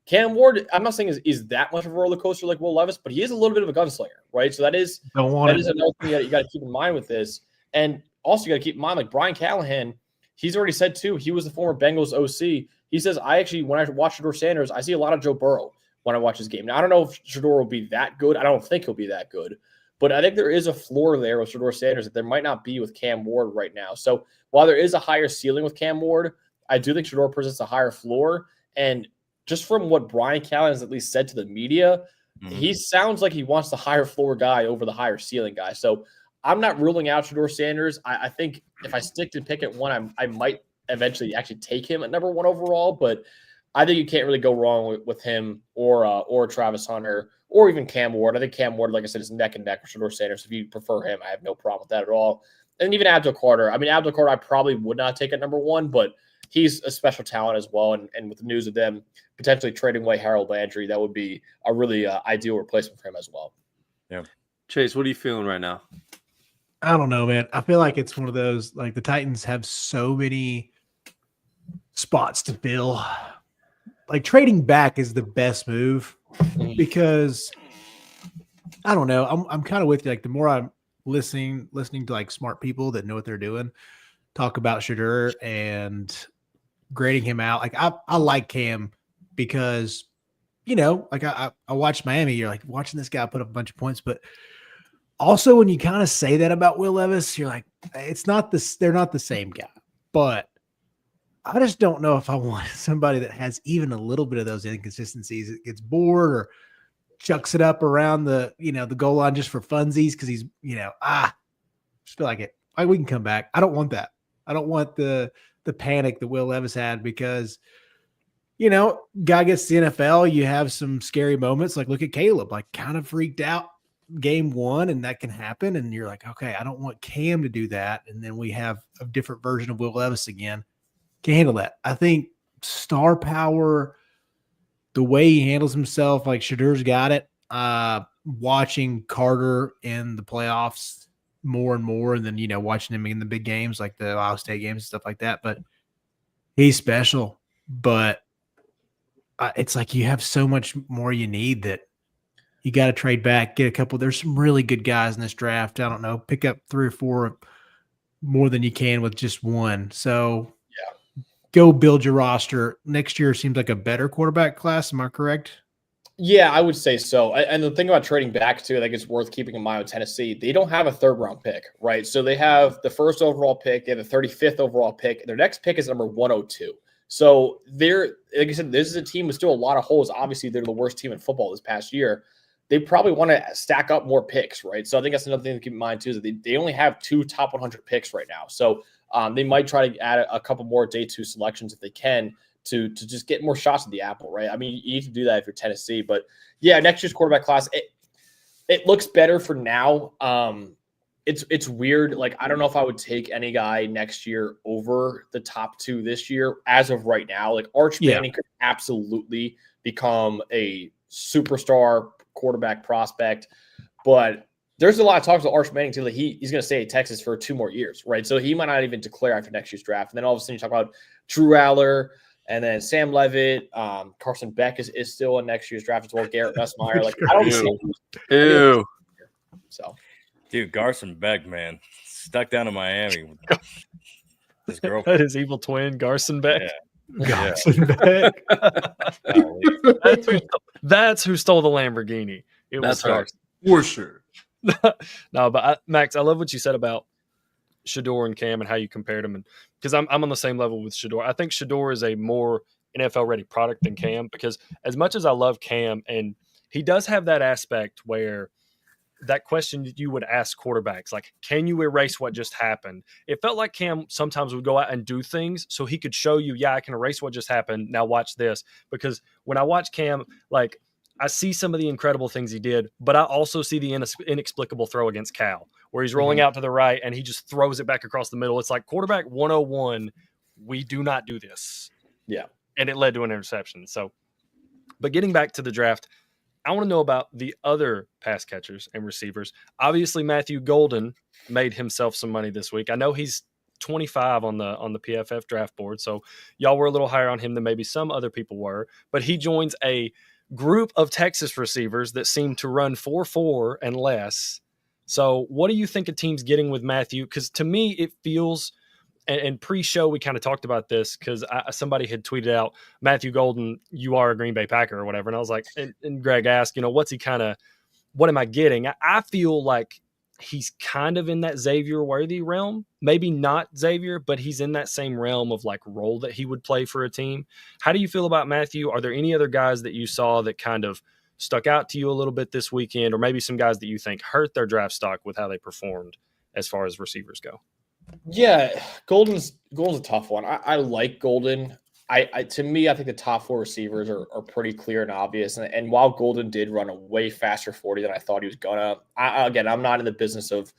Cam Ward, I'm not saying is that much of a roller coaster like Will Levis, but he is a little bit of a gunslinger, right? So that is another thing that you got to keep in mind with this. And also you got to keep in mind, like Brian Callahan, he's already said too, he was the former Bengals OC. He says, when I watch Shedeur Sanders, I see a lot of Joe Burrow when I watch his game. Now, I don't know if Shedeur will be that good. I don't think he'll be that good. But I think there is a floor there with Shedeur Sanders that there might not be with Cam Ward right now. So while there is a higher ceiling with Cam Ward, I do think Shedeur presents a higher floor. And just from what Brian Callahan has at least said to the media, he sounds like he wants the higher floor guy over the higher ceiling guy. So I'm not ruling out Shedeur Sanders. I think if I stick to pick at 1, I might eventually actually take him at number 1 overall. But I think you can't really go wrong with him or Travis Hunter or even Cam Ward. I think Cam Ward, like I said, is neck and neck with Shedeur Sanders. If you prefer him, I have no problem with that at all. And even Abdul Carter. I mean, Abdul Carter I probably would not take at number 1, but he's a special talent as well. And with the news of them potentially trading away Harold Landry, that would be a really ideal replacement for him as well. Yeah. Chase, what are you feeling right now? I don't know, man. I feel like it's one of those, like the Titans have so many spots to fill. Like trading back is the best move because I don't know. I'm kind of with you. Like the more I'm listening to like smart people that know what they're doing, talk about Shedeur and grading him out. Like I like Cam because, like I watched Miami. You're like watching this guy put up a bunch of points, but also when you kind of say that about Will Levis, you're like, they're not the same guy. But I just don't know if I want somebody that has even a little bit of those inconsistencies. It gets bored or chucks it up around the goal line just for funsies because he's, just feel like it. We can come back. I don't want that. I don't want the panic that Will Levis had because, guy gets to the NFL, you have some scary moments. Like look at Caleb, like kind of freaked out game 1, and that can happen. And you're like, okay, I don't want Cam to do that. And then we have a different version of Will Levis again. Can't handle that. I think star power, the way he handles himself, like Shadeur's got it. Watching Carter in the playoffs more and more, and then watching him in the big games like the Ohio State games and stuff like that. But He's special, but it's like you have so much more you need that you got to trade back, get a couple. There's some really good guys in this draft. I don't know, pick up 3 or 4 more than you can with just one. So go build your roster. Next year seems like a better quarterback class. Am I correct? Yeah, I would say so. And the thing about trading back too, I think it's worth keeping in mind with Tennessee. They don't have a 3rd round pick, right? So they have the 1st overall pick, they have the 35th overall pick. Their next pick is number 102. So they're, like I said, this is a team with still a lot of holes. Obviously, they're the worst team in football this past year. They probably want to stack up more picks, right? So I think that's another thing to keep in mind too, is that they only have 2 top 100 picks right now. So they might try to add a couple more day 2 selections if they can to just get more shots at the apple, right? I mean, you need to do that if you're Tennessee. But yeah, next year's quarterback class, it looks better for now. It's weird. Like, I don't know if I would take any guy next year over the top 2 this year as of right now. Like, Arch Manning could absolutely become a superstar quarterback prospect, but there's a lot of talk to Arch Manning too. Like, he's going to stay at Texas for 2 more years, right? So he might not even declare after next year's draft. And then all of a sudden you talk about Drew Aller, and then Sam Levitt, Carson Beck is still in next year's draft as well. Garrett Nussmeier. Like, I don't see Ew. So, Dude, Carson Beck, man, stuck down in Miami. His girlfriend. That is evil twin, Garson Beck. Yeah. Garson Beck. That's who stole the Lamborghini. It was That's right. Garson. For sure. No, but Max, I love what you said about Shador and Cam and how you compared them, and because I'm on the same level with Shador. I think Shador is a more NFL ready product than Cam, because as much as I love Cam, and he does have that aspect where that question that you would ask quarterbacks, like, can you erase what just happened? It felt like Cam sometimes would go out and do things so he could show you, yeah, I can erase what just happened. Now watch this. Because when I watch Cam, like, I see some of the incredible things he did, but I also see the inexplicable throw against Cal, where he's rolling out to the right and he just throws it back across the middle. It's like quarterback 101. We do not do this. yeah. And it led to an interception. So, but getting back to the draft, I want to know about the other pass catchers and receivers. Obviously, Matthew Golden made himself some money this week. I know he's 25 on the PFF draft board, so y'all were a little higher on him than maybe some other people were. But he joins a group of Texas receivers that seem to run 4.4 and less. So what do you think a team's getting with Matthew? Because to me, it feels, and pre-show we kind of talked about this, because somebody had tweeted out, Matthew Golden, you are a Green Bay Packer or whatever. And I was like, and Greg asked, what am I getting? I feel like he's kind of in that Xavier Worthy realm. Maybe not Xavier, but he's in that same realm of like role that he would play for a team. How do you feel about Matthew? Are there any other guys that you saw that kind of stuck out to you a little bit this weekend, or maybe some guys that you think hurt their draft stock with how they performed as far as receivers go? Yeah, Golden's a tough one. I like Golden. To me, I think the top 4 receivers are pretty clear and obvious. And while Golden did run a way faster 40 than I thought he was gonna, again, I'm not in the business of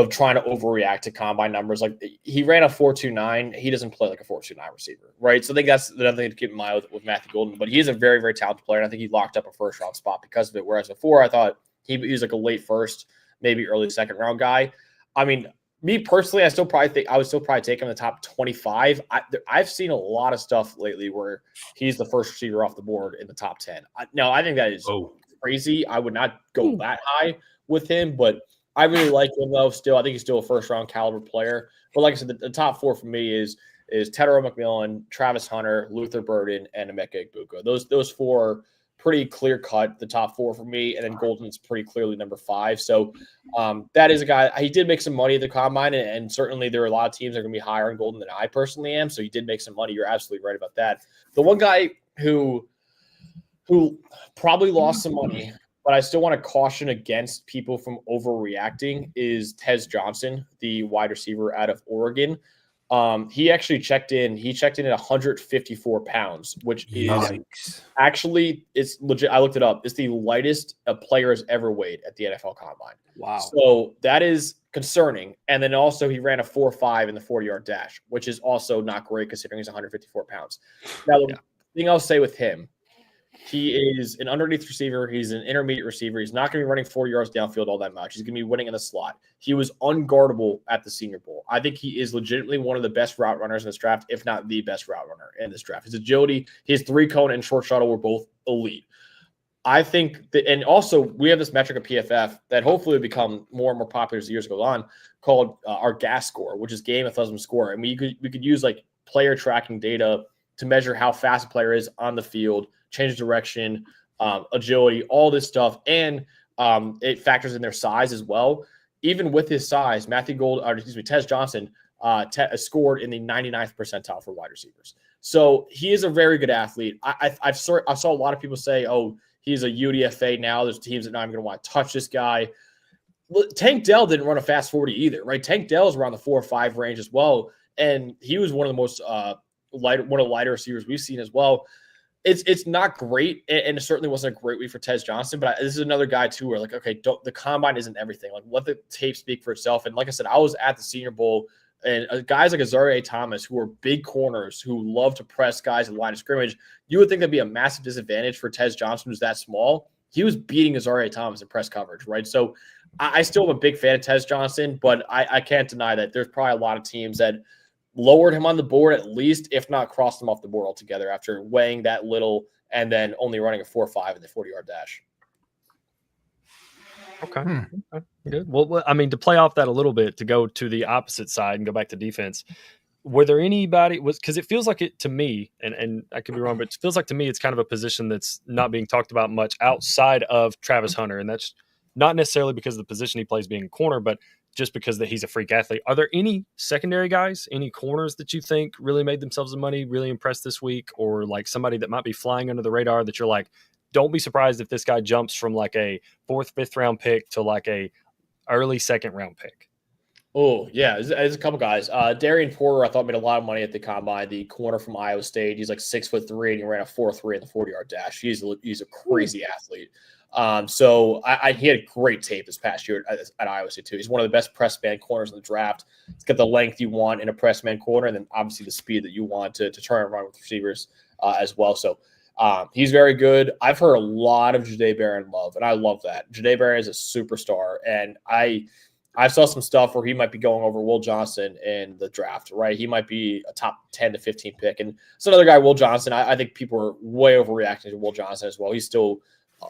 trying to overreact to combine numbers. Like, he ran a 4.29. He doesn't play like a 4.29 receiver, right? So I think that's another thing to keep in mind with Matthew Golden. But he is a very, very talented player, and I think he locked up a first round spot because of it. Whereas before, I thought he was like a late first, maybe early second round guy. I mean, me personally, I would still probably take him in the top 25. I've seen a lot of stuff lately where he's the first receiver off the board in the top 10. I think that is crazy. I would not go that high with him, but I really like him though. Still, I think he's still a first round caliber player. But like I said, the top 4 for me is Tedero McMillan, Travis Hunter, Luther Burden, and Emeka Egbuka. Those 4 pretty clear cut, the top 4 for me, and then Golden's pretty clearly number 5. So that is a guy. He did make some money at the combine, and certainly there are a lot of teams that are going to be higher on Golden than I personally am. So he did make some money. You're absolutely right about that. The one guy who probably lost some money, but I still want to caution against people from overreacting, is Tez Johnson, the wide receiver out of Oregon. He actually checked in. He checked in at 154 pounds, which is actually, it's legit. I looked it up. It's the lightest a player has ever weighed at the NFL Combine. Wow. So that is concerning. And then also he ran a 4.5 in the 40-yard dash, which is also not great considering he's 154 pounds. Now, the thing I'll say with him, He is an underneath receiver. He's an intermediate receiver. He's not going to be running 40 yards downfield all that much. He's going to be winning in the slot. He was unguardable at the Senior Bowl. I think he is legitimately one of the best route runners in this draft, if not the best route runner in this draft. His agility, his 3-cone and short shuttle were both elite. I think that, and also we have this metric of PFF that hopefully will become more and more popular as the years go on, called our GAS score, which is game athleticism score. And we could use like player tracking data to measure how fast a player is on the field, change direction, agility, all this stuff, and it factors in their size as well. Even with his size, Tez Johnson scored in the 99th percentile for wide receivers. So he is a very good athlete. I saw a lot of people say, "Oh, he's a UDFA now. There's teams that not even going to want to touch this guy." Tank Dell didn't run a fast 40 either, right? Tank Dell is around the 4 or 5 range as well, and he was one of the most one of the lighter receivers we've seen as well. It's not great, and it certainly wasn't a great week for Tez Johnson. But this is another guy too, where like, okay, the combine isn't everything. Like, let the tape speak for itself. And like I said, I was at the Senior Bowl, and guys like Azareye'h Thomas, who are big corners, who love to press guys in the line of scrimmage, you would think that'd be a massive disadvantage for Tez Johnson, who's that small. He was beating Azareye'h Thomas in press coverage, right? So I still am a big fan of Tez Johnson, but I can't deny that there's probably a lot of teams that lowered him on the board at least, if not crossed him off the board altogether after weighing that little and then only running a 4.5 in the 40-yard dash. Okay. Good. Well, I mean, to play off that a little bit, to go to the opposite side and go back to defense, were there anybody, because it feels like it to me, and I could be wrong, but it feels like to me it's kind of a position that's not being talked about much outside of Travis Hunter, and that's not necessarily because of the position he plays being a corner, but just because that he's a freak athlete. Are there any secondary guys, any corners that you think really made themselves some money, really impressed this week, or like somebody that might be flying under the radar that you're like, don't be surprised if this guy jumps from like a 4th, 5th round pick to like a early 2nd round pick? Oh, yeah. There's a couple guys. Darian Porter, I thought, made a lot of money at the combine. The corner from Iowa State. He's like 6'3", and he ran a 4.3 in the 40-yard dash. He's a crazy athlete. So he had great tape this past year at Iowa State too. He's one of the best press man corners in the draft. He's got the length you want in a press man corner, and then obviously the speed that you want to turn and run with receivers as well. So he's very good. I've heard a lot of Jahdae Barron love, and I love that. Jahdae Barron is a superstar, and I saw some stuff where he might be going over Will Johnson in the draft, right? He might be a top 10 to 15 pick. And it's another guy, Will Johnson. I think people are way overreacting to Will Johnson as well. He's still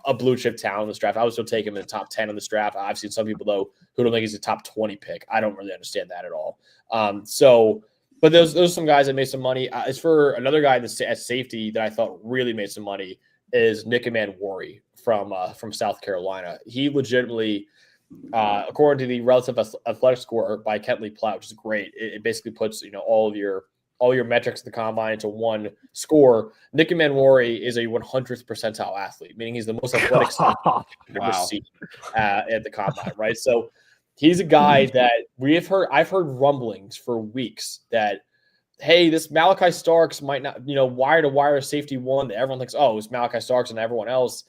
a blue chip talent in this draft. I would still take him in the top 10 in this draft. I've seen some people, though, who don't think he's a top 20 pick. I don't really understand that at all. But those are some guys that made some money. As for another guy at safety that I thought really made some money is Nick Emmanwori from South Carolina. He legitimately, according to the relative athletic score by Kentley Platt, which is great, it basically puts all your metrics in the combine into one score. Nick Emmanwori is a 100th percentile athlete, meaning he's the most athletic you've ever seen at the combine, right? So he's a guy that I've heard rumblings for weeks that, hey, this Malachi Starks might not, wire to wire safety one that everyone thinks, oh, it's Malachi Starks and everyone else.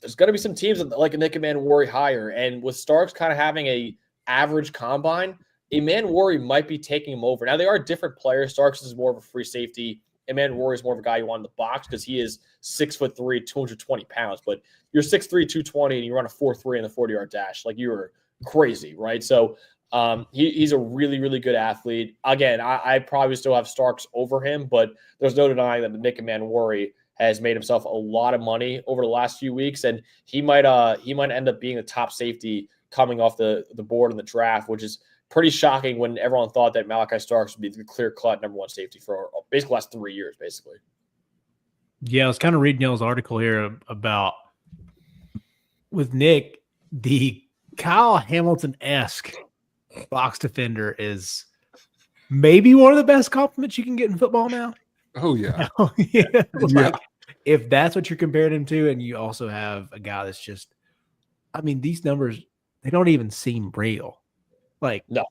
There's going to be some teams that like a Nick Emmanwori higher. And with Starks kind of having a average combine, Emmanwori might be taking him over. Now, they are different players. Starks is more of a free safety. Emmanwori is more of a guy you want in the box because he is 6'3", 220 pounds. But you're 6'3", 220, and you run a 4.3 in the 40-yard dash. Like, you're crazy, right? So he's a really, really good athlete. Again, I probably still have Starks over him, but there's no denying that Nick Emmanwori has made himself a lot of money over the last few weeks, and he might end up being the top safety coming off the board in the draft, which is pretty shocking when everyone thought that Malachi Starks would be the clear-cut number one safety for basically the last 3 years, basically. Yeah, I was kind of reading y'all's article here about with Nick, the Kyle Hamilton-esque box defender is maybe one of the best compliments you can get in football now. Oh, yeah. Yeah. Like, if that's what you're comparing him to, and you also have a guy that's just, I mean, these numbers, they don't even seem real. Like, no.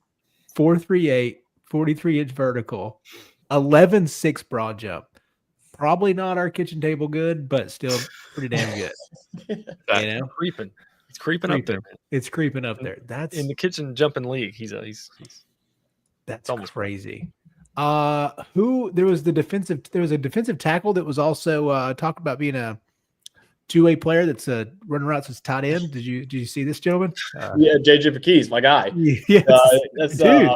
4.38, 43-inch vertical, 11.6 broad jump. Probably not our kitchen table good, but still pretty damn good. Creeping. It's creeping up there, man. It's creeping up there. That's in the kitchen jumping league. He's that's almost crazy. There was a defensive tackle that was also talked about being a two-way player that's running routes as tight end. Did you see this gentleman? Yeah, JJ McKee's my guy. Yes, That's dude.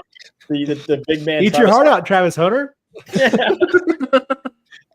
The big man. Eat your heart out, Travis Hunter.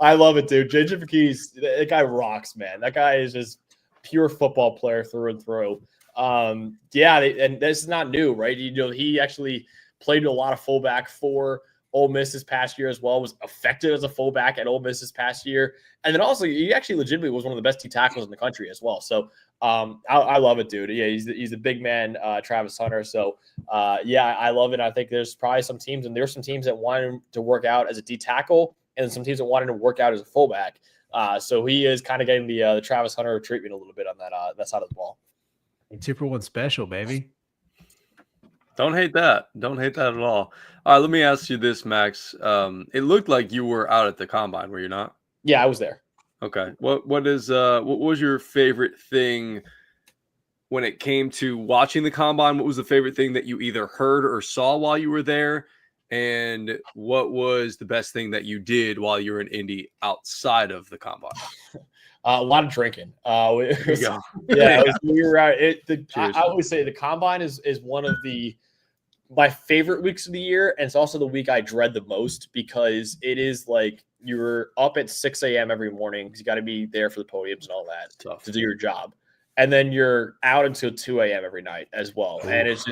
I love it, dude. JJ McKee's that guy rocks, man. That guy is just pure football player through and through. And this is not new, right? He actually played a lot of fullback for Ole Miss this past year as well, was effective as a fullback at Ole Miss this past year. And then also he actually legitimately was one of the best T tackles in the country as well. So I love it, dude. Yeah, he's a big man, Travis Hunter. So I love it. I think there's probably some teams, and there's some teams that wanted him to work out as a D tackle, and some teams that wanted him to work out as a fullback. So he is kind of getting the Travis Hunter treatment a little bit on that side of the ball. 2 for 1 special, baby. Don't hate that. Don't hate that at all. All right, let me ask you this, Max. It looked like you were out at the combine, were you not? Yeah, I was there. Okay. What was your favorite thing when it came to watching the combine? What was the favorite thing that you either heard or saw while you were there? And what was the best thing that you did while you were in Indy outside of the combine? A lot of drinking. There you go. We were out. I always say the combine is one of my favorite weeks of the year, and it's also the week I dread the most because it is like you're up at 6 a.m. every morning because you got to be there for the podiums and all that to do your job, and then you're out until 2 a.m. every night as well. Ooh. And it's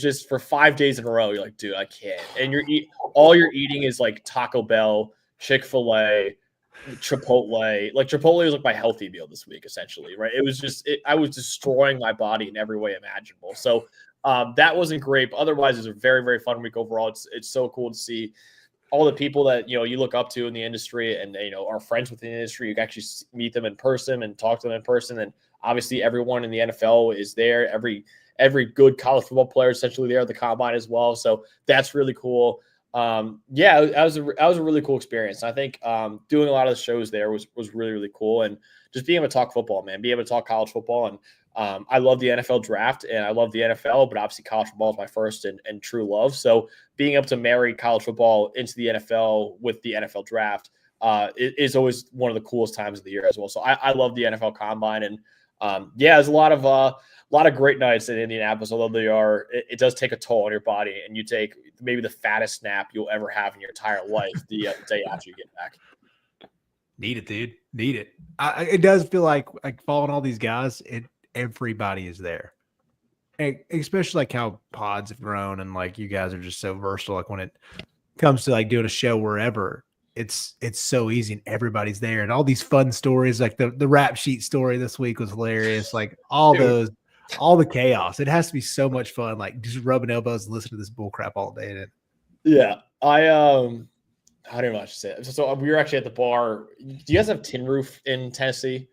just for 5 days in a row. You're like, dude, I can't. And all you're eating is like Taco Bell, Chick-fil-A, Chipotle. Like Chipotle was like my healthy meal this week, essentially, right? It was just I was destroying my body in every way imaginable. So that wasn't great, but otherwise it was a very, very fun week overall. It's so cool to see all the people that you look up to in the industry and are friends with the industry. You can actually meet them in person and talk to them in person, and obviously everyone in the NFL is there. Every good college football player is essentially there at the combine as well. So that's really cool. That was a really cool experience. I think doing a lot of the shows there was really, really cool, and just being able to talk football, man, being able to talk college football. And I love the NFL draft and I love the NFL, but obviously college football is my first and true love. So being able to marry college football into the NFL with the NFL draft is always one of the coolest times of the year as well. So I love the NFL combine, and there's a lot of great nights in Indianapolis, although it does take a toll on your body, and you take maybe the fattest nap you'll ever have in your entire life the day after you get back. Need it, dude. Need it. It does feel like following all these guys, everybody is there. And especially like how pods have grown, and like you guys are just so versatile. Like when it comes to like doing a show wherever, it's so easy and everybody's there, and all these fun stories. Like the rap sheet story this week was hilarious. Like all the chaos. It has to be so much fun. Like just rubbing elbows and listening to this bull crap all day. Yeah. How do I say it? So we were actually at the bar. Do you guys have Tin Roof in Tennessee?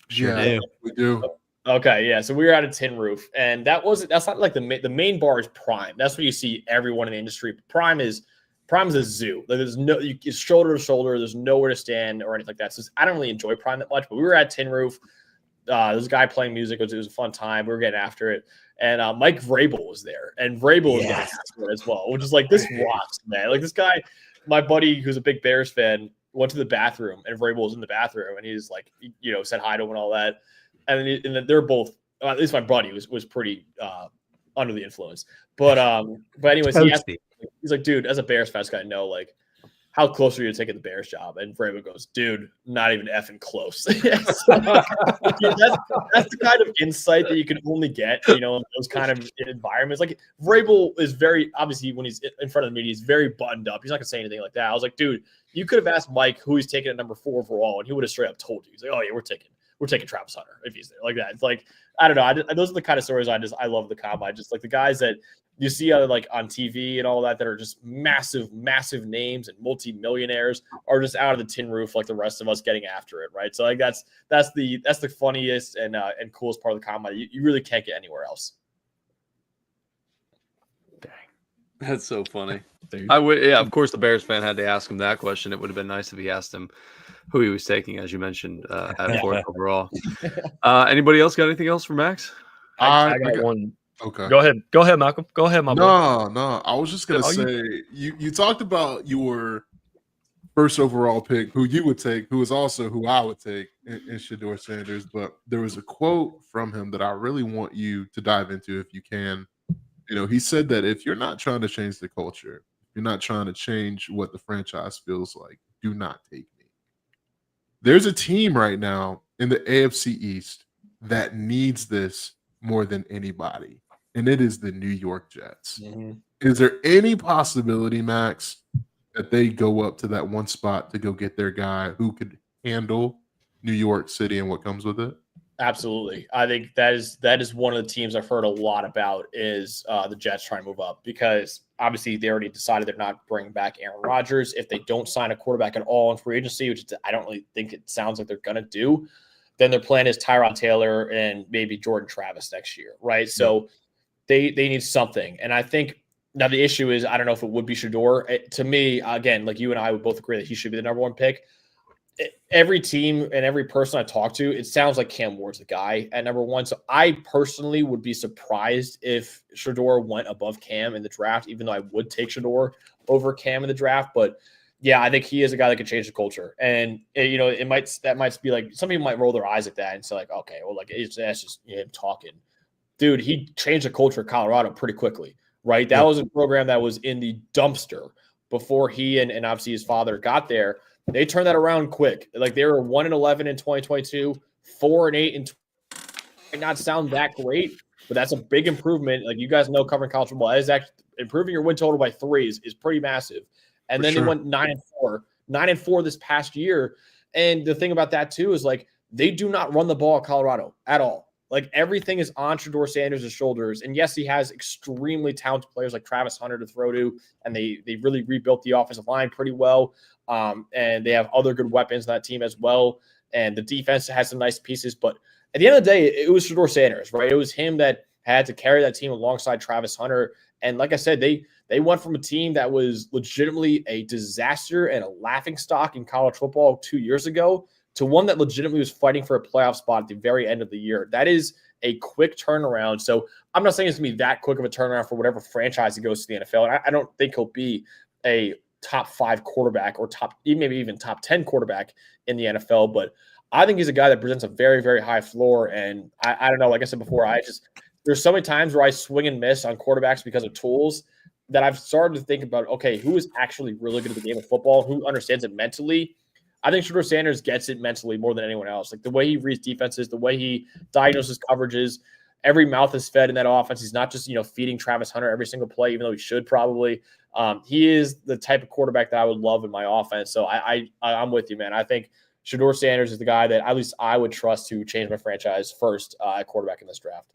Sure do. We do. Okay, yeah. So we were at a Tin Roof, and that's not like the main bar is Prime. That's where you see everyone in the industry. Prime is a zoo. Like it's shoulder to shoulder. There's nowhere to stand or anything like that. So I don't really enjoy Prime that much. But we were at Tin Roof. There was a guy playing music. It was a fun time. We were getting after it, and Mike Vrabel was there, and Vrabel was getting after it as well, which is like this rocks, man. Like this guy, my buddy who's a big Bears fan, went to the bathroom, and Vrabel was in the bathroom, and he's like, said hi to him and all that. And then they're both, at least my buddy was pretty under the influence. But anyways, he's like, dude, as a Bears fan, I know, like, how close are you to taking the Bears job? And Vrabel goes, dude, not even effing close. That's the kind of insight that you can only get, in those kind of environments. Like Vrabel is very, obviously when he's in front of the media, he's very buttoned up. He's not gonna say anything like that. I was like, dude, you could have asked Mike who he's taking at number 4 overall, and he would have straight up told you. He's like, oh yeah, we're taking Travis Hunter if he's there, like that. It's like, I don't know. Those are the kind of stories I love the combine. Just like the guys that you see like on TV and all that are just massive, massive names and multi-millionaires are just out of the Tin Roof like the rest of us getting after it, right? So like that's the funniest and coolest part of the combine. You really can't get anywhere else. Dang, that's so funny. I would, of course, the Bears fan had to ask him that question. It would have been nice if he asked him who he was taking, as you mentioned, at 4th overall. Anybody else got anything else for Max? I got one. Okay. Go ahead, Malcolm. Go ahead, my boy. No. I was just gonna say you talked about your first overall pick, who you would take, who is also who I would take in Shedeur Sanders. But there was a quote from him that I really want you to dive into if you can. He said that if you're not trying to change the culture, if you're not trying to change what the franchise feels like, do not take me. There's a team right now in the AFC East that needs this more than anybody, and it is the New York Jets. Mm-hmm. Is there any possibility, Max, that they go up to that one spot to go get their guy who could handle New York City and what comes with it? Absolutely. I think that is one of the teams I've heard a lot about is the Jets trying to move up, because obviously they already decided they're not bringing back Aaron Rodgers. If they don't sign a quarterback at all in free agency, which I don't really think it sounds like they're going to do, then their plan is Tyrod Taylor and maybe Jordan Travis next year, right? So they need something. And I think now the issue is I don't know if it would be Shedeur. To me, again, like you and I would both agree that he should be the number one pick. Every team and every person I talk to, it sounds like Cam Ward's the guy at number one. So I personally would be surprised if Shedeur went above Cam in the draft, even though I would take Shedeur over Cam in the draft. But yeah, I think he is a guy that could change the culture. And that might be like, some people might roll their eyes at that and say like, okay, well, like that's just him talking. Dude, he changed the culture of Colorado pretty quickly, right? That was a program that was in the dumpster before he and obviously his father got there. They turned that around quick. Like they were 1-11 in 2022, 4-8 in. Might not sound that great, but that's a big improvement. Like you guys know, covering college football, that is actually improving your win total by 3 is pretty massive. And then they went 9-4 this past year. And the thing about that too is like they do not run the ball at Colorado at all. Like everything is on Shedeur Sanders' shoulders. And yes, he has extremely talented players like Travis Hunter to throw to, and they really rebuilt the offensive line pretty well. And they have other good weapons on that team as well. And the defense has some nice pieces. But at the end of the day, it was Shedeur Sanders, right? It was him that had to carry that team alongside Travis Hunter. And like I said, they went from a team that was legitimately a disaster and a laughingstock in college football 2 years ago to one that legitimately was fighting for a playoff spot at the very end of the year. That is a quick turnaround. So I'm not saying it's going to be that quick of a turnaround for whatever franchise he goes to the NFL. And I don't think he'll be a top 5 quarterback or maybe even top 10 quarterback in the NFL. But I think he's a guy that presents a very, very high floor. And I don't know, like I said before, there's so many times where I swing and miss on quarterbacks because of tools that I've started to think about, okay, who is actually really good at the game of football, who understands it mentally. I think Shedeur Sanders gets it mentally more than anyone else. Like the way he reads defenses, the way he diagnoses coverages, every mouth is fed in that offense. He's not just, feeding Travis Hunter every single play, even though he should probably. He is the type of quarterback that I would love in my offense. So I'm with you, man. I think Shedeur Sanders is the guy that at least I would trust to change my franchise first at quarterback in this draft.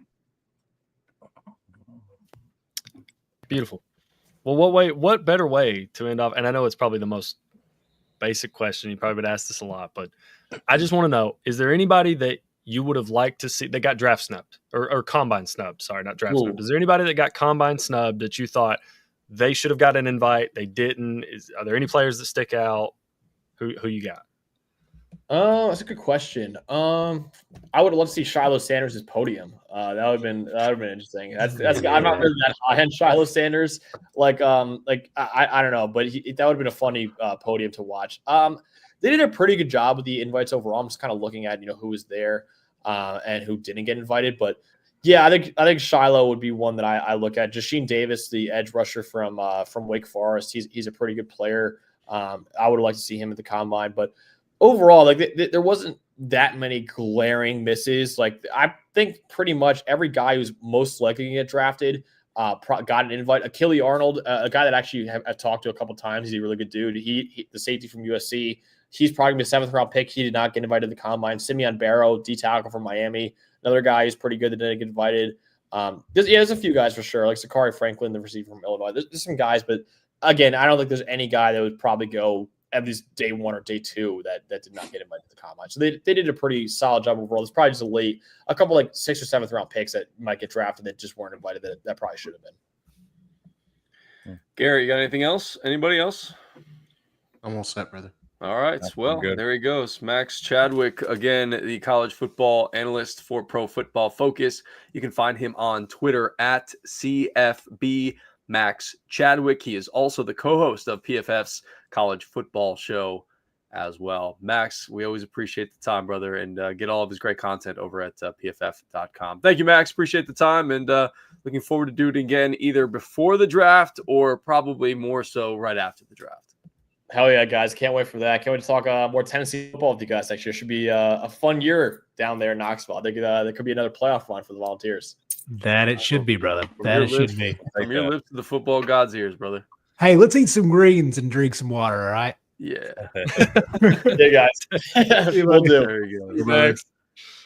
Beautiful. Well, what better way to end off? And I know it's probably the most basic question. You probably would ask this a lot, but I just want to know, is there anybody that you would have liked to see that got draft snubbed or combine snubbed? Sorry, not draft snubbed. Is there anybody that got combine snubbed that you thought they should have got an invite? They didn't. Are there any players that stick out? Who you got? That's a good question. I would love to see Shiloh Sanders' podium. That would have been interesting. That's I'm not really that high on Shiloh Sanders. I don't know, but that would have been a funny podium to watch. They did a pretty good job with the invites overall. I'm just kind of looking at who was there and who didn't get invited. But yeah, I think Shiloh would be one that I look at. Jasheen Davis, the edge rusher from Wake Forest, he's a pretty good player. I would like to see him at the combine, but overall, there wasn't that many glaring misses. Like I think pretty much every guy who's most likely to get drafted got an invite. Achille Arnold, a guy that actually I've talked to a couple times. He's a really good dude. He the safety from USC. He's probably a 7th round pick. He did not get invited to the combine. Simeon Barrow, D tackle from Miami, another guy who's pretty good that didn't get invited. There's a few guys for sure, like Sakari Franklin, the receiver from Illinois. There's some guys, but again, I don't think there's any guy that would probably go at least day 1 or day 2 that did not get invited to the combine. So they did a pretty solid job overall. It's probably just a couple like 6th or 7th round picks that might get drafted that just weren't invited that probably should have been. Gary, you got anything else? Anybody else? I'm all set, brother. All right. Well, there he goes. Max Chadwick, again, the college football analyst for Pro Football Focus. You can find him on Twitter at CFB Max Chadwick. He is also the co-host of PFF's College Football Show as well. Max, we always appreciate the time, brother, and get all of his great content over at pff.com. Thank you, Max. Appreciate the time, and looking forward to do it again either before the draft or probably more so right after the draft. Hell yeah, guys. Can't wait for that. Can't wait to talk more Tennessee football with you guys next year. Should be a fun year down there in Knoxville. I think there could be another playoff run for the Volunteers. That it should be, brother. That it should be. From your lips to the football god's ears, brother. Hey, let's eat some greens and drink some water, all right? Yeah. Yeah, guys. We'll do. There he goes. Max.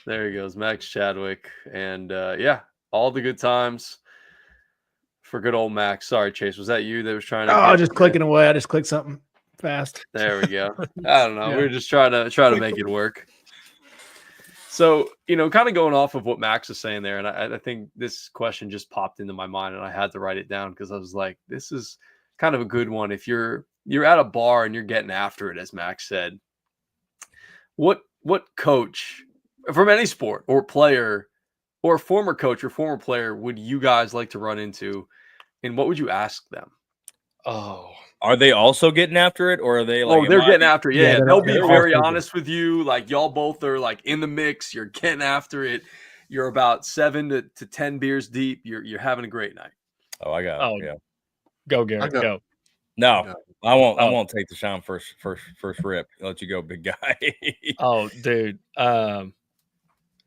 There he goes, Max Chadwick. And yeah, all the good times for good old Max. Sorry, Chase. Was that you that was trying to? Oh, just clicking away. I just clicked something fast. There we go. I don't know. Yeah. We're just trying to make it work. So, kind of going off of what Max was saying there, and I think this question just popped into my mind, and I had to write it down because I was like, this is kind of a good one. If you're at a bar and you're getting after it, as Max said, what coach from any sport or player or former coach or former player would you guys like to run into, and what would you ask them? Oh, are they also getting after it, or are they like? Oh, they're getting after it. Yeah, they'll be very honest with you. Like, y'all both are like in the mix. You're getting after it. You're about 7 to 10 beers deep. You're having a great night. Oh, I got it. Oh, yeah. Go, Garrett. Go. No, I won't. I won't take the shine first rip. I'll let you go, big guy. Oh, dude.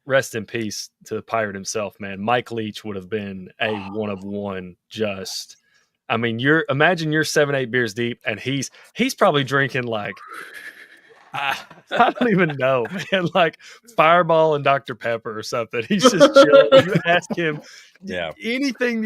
Rest in peace to the pirate himself, man. Mike Leach would have been a one of one. Just, I mean, imagine you're 7-8 beers deep, and he's probably drinking like I don't even know, man, like Fireball and Dr. Pepper or something. He's just chilling. You ask him, anything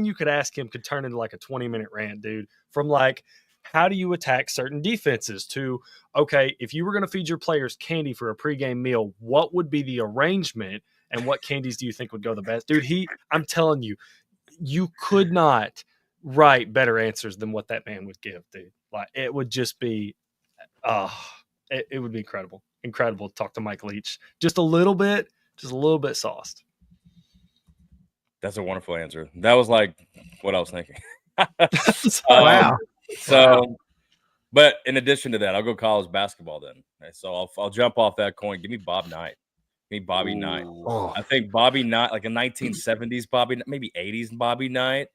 you could ask him could turn into like a 20-minute rant, dude. From like, how do you attack certain defenses to, okay, if you were going to feed your players candy for a pregame meal, what would be the arrangement and what candies do you think would go the best? Dude, I'm telling you, you could not write better answers than what that man would give, dude. Like, it would just be, it would be incredible. Incredible to talk to Mike Leach. Just a little bit sauced. That's a wonderful answer. That was like what I was thinking. Wow. So, but in addition to that, I'll go college basketball then. So I'll jump off that coin. Give me Bob Knight. Give me Bobby Knight. Oh. I think Bobby Knight, like a 1970s Bobby, maybe 80s Bobby Knight,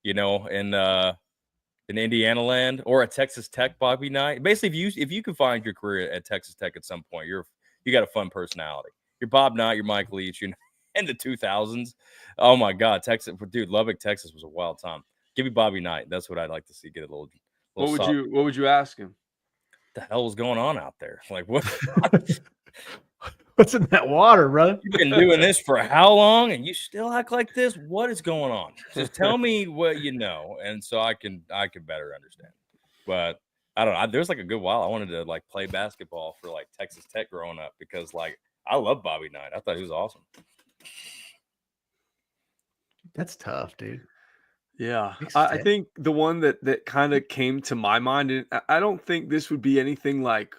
in Indiana land, or a Texas Tech Bobby Knight. Basically, if you can find your career at Texas Tech at some point, you got a fun personality. You're Bob Knight, you're Mike Leach, in the 2000s. Oh my God, Texas, dude, Lubbock, Texas was a wild time. Give me Bobby Knight. That's what I'd like to see. Get a little. What would you ask him? The hell was going on out there? Like, what? What's in that water, brother? You've been doing this for how long, and you still act like this? What is going on? Just tell me what you know, and so I can better understand. But I don't know. There's like a good while I wanted to like play basketball for like Texas Tech growing up because like I love Bobby Knight. I thought he was awesome. That's tough, dude. Yeah, I think the one that kind of came to my mind, and I don't think this would be anything like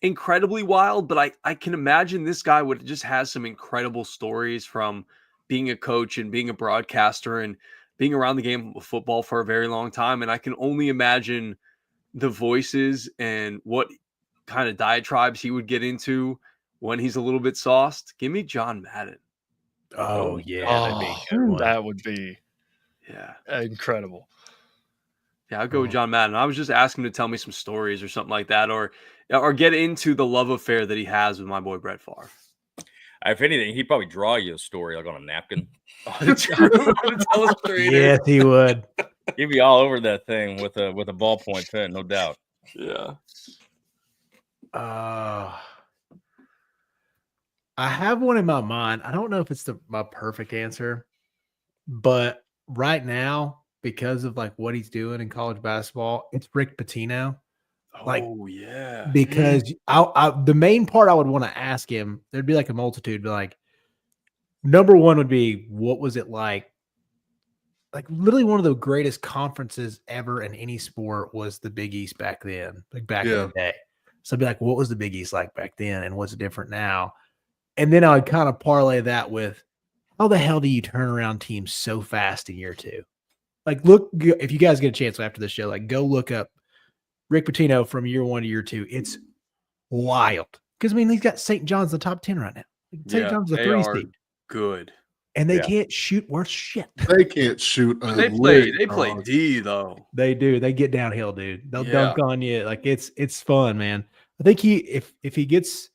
incredibly wild, but I can imagine this guy would just has some incredible stories from being a coach and being a broadcaster and being around the game of football for a very long time. And I can only imagine the voices and what kind of diatribes he would get into when he's a little bit sauced. Give me John Madden. Oh yeah, that'd be a good one. That would be incredible. Yeah, I'll go with John Madden. I was just asking him to tell me some stories or something like that, or get into the love affair that he has with my boy Brett Favre. If anything, he'd probably draw you a story like on a napkin. Yes, he would. He'd be all over that thing with a ballpoint pen, no doubt. Yeah. I have one in my mind. I don't know if it's my perfect answer, but right now, because of like what he's doing in college basketball, it's Rick Pitino. Because the main part I would want to ask him, there'd be like a multitude, but like number one would be, what was it like? Like literally one of the greatest conferences ever in any sport was the Big East back then, like back in the day. So I'd be like, what was the Big East like back then and what's different now? And then I would kind of parlay that with, how the hell do you turn around teams so fast in year two? like look if you guys get a chance after the show, like go look up Rick Pitino from year 1 to year 2. It's wild because I mean he's got St. John's in the top 10 right now. St. John's the 3 seed, good, and they can't shoot worth shit. They can't shoot. They play D though. They do. They get downhill, dude. They'll Yeah. dunk on you. Like it's fun, man. I think if he gets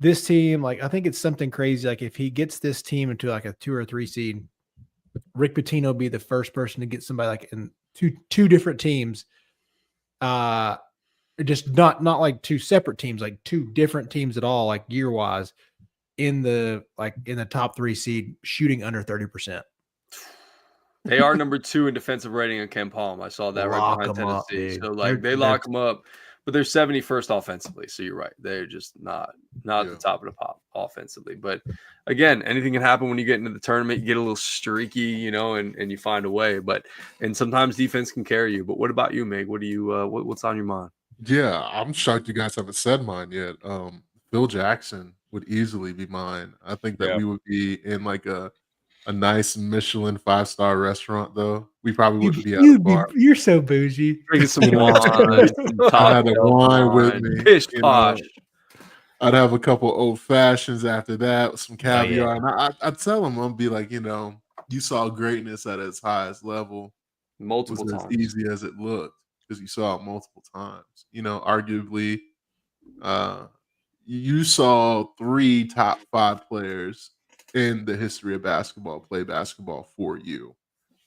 this team, like I think it's something crazy. Like if he gets this team into like a 2 or 3 seed, Rick Pitino will be the first person to get somebody like in two different teams. Just not like 2 separate teams, like 2 different teams at all, like year wise, in the top 3 seed, shooting under 30%. They are number 2 in defensive rating on Ken Palm. I saw that right behind Tennessee. So like they lock them up, but they're 71st offensively. So you're right. They're just not at the top of the pop offensively. But again, anything can happen when you get into the tournament. You get a little streaky, you know, and you find a way. And sometimes defense can carry you. But what about you, Meg? What do you what's on your mind? Yeah, I'm shocked you guys haven't said mine yet. Phil Jackson would easily be mine. I think that we would be in like a nice Michelin 5-star restaurant, though. We probably wouldn't be at a bar. You're so bougie. Drinking some wine. I had a wine with me. Pish posh. I'd have a couple old fashions after that with some caviar. And I'd tell him, I'd be like, you know, you saw greatness at its highest level. Multiple times. As easy as it looked because you saw it multiple times. You know, arguably, you saw 3 top 5 players in the history of basketball play basketball for you.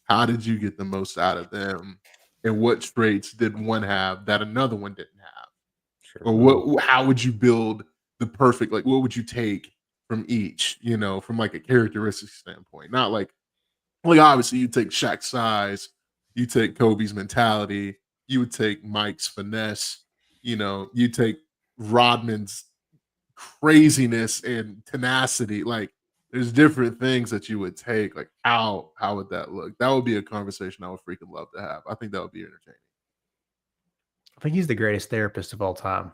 How did you get the most out of them? And what traits did one have that another one didn't have? Sure. Or how would you build the perfect, like what would you take from each, you know, from like a characteristic standpoint? Not like obviously you take Shaq's size, you take Kobe's mentality, you would take Mike's finesse, you know, you take Rodman's craziness and tenacity. Like there's different things that you would take. Like how would that look? That would be a conversation I would freaking love to have. I think that would be entertaining. I think he's the greatest therapist of all time.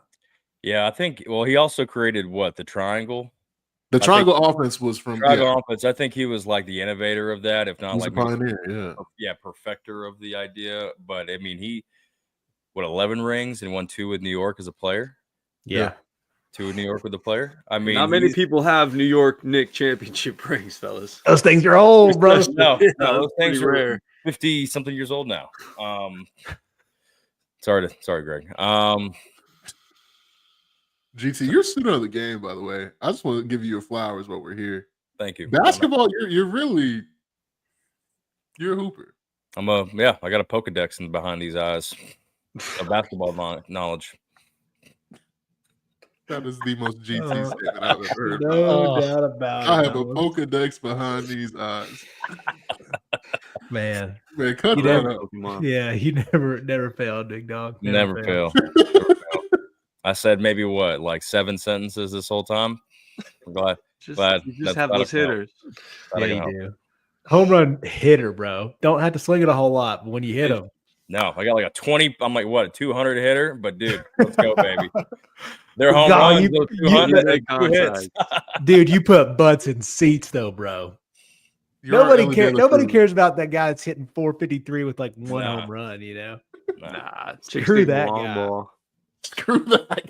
Yeah, I think. Well, he also created what, the triangle. The triangle offense was from offense. I think he was like the innovator of that, if not like the pioneer. Perfecter of the idea. But I mean, he 11 rings and won 2 with New York as a player. Yeah. 2 in New York with a player. I mean, not many people have New York Knicks championship rings, fellas. Those things are old, bro. No, those things are rare. 50-something years old now. Sorry, Greg. GT, you're a student of the game, by the way. I just want to give you your flowers while we're here. Thank you. Basketball, you're a hooper. I got a Pokedex behind these eyes of basketball knowledge. That is the most GT statement I've ever heard. No doubt about it. I have a Pokedex behind these eyes. Man, cut that up. Yeah, he never failed, big dog. Never fail. I said maybe like 7 sentences this whole time. I'm glad. You just have those hitters. Yeah, you do. Home run hitter, bro. Don't have to sling it a whole lot, but when you hit them. No, I got like a 20. I'm like, what, a 200 hitter? But dude, let's go, baby. They're home runs. 200 hits. Dude, you put butts in seats, though, bro. Nobody cares about that guy that's hitting 453 with like one home run, you know? Nah, screw that guy. Ball. Screw that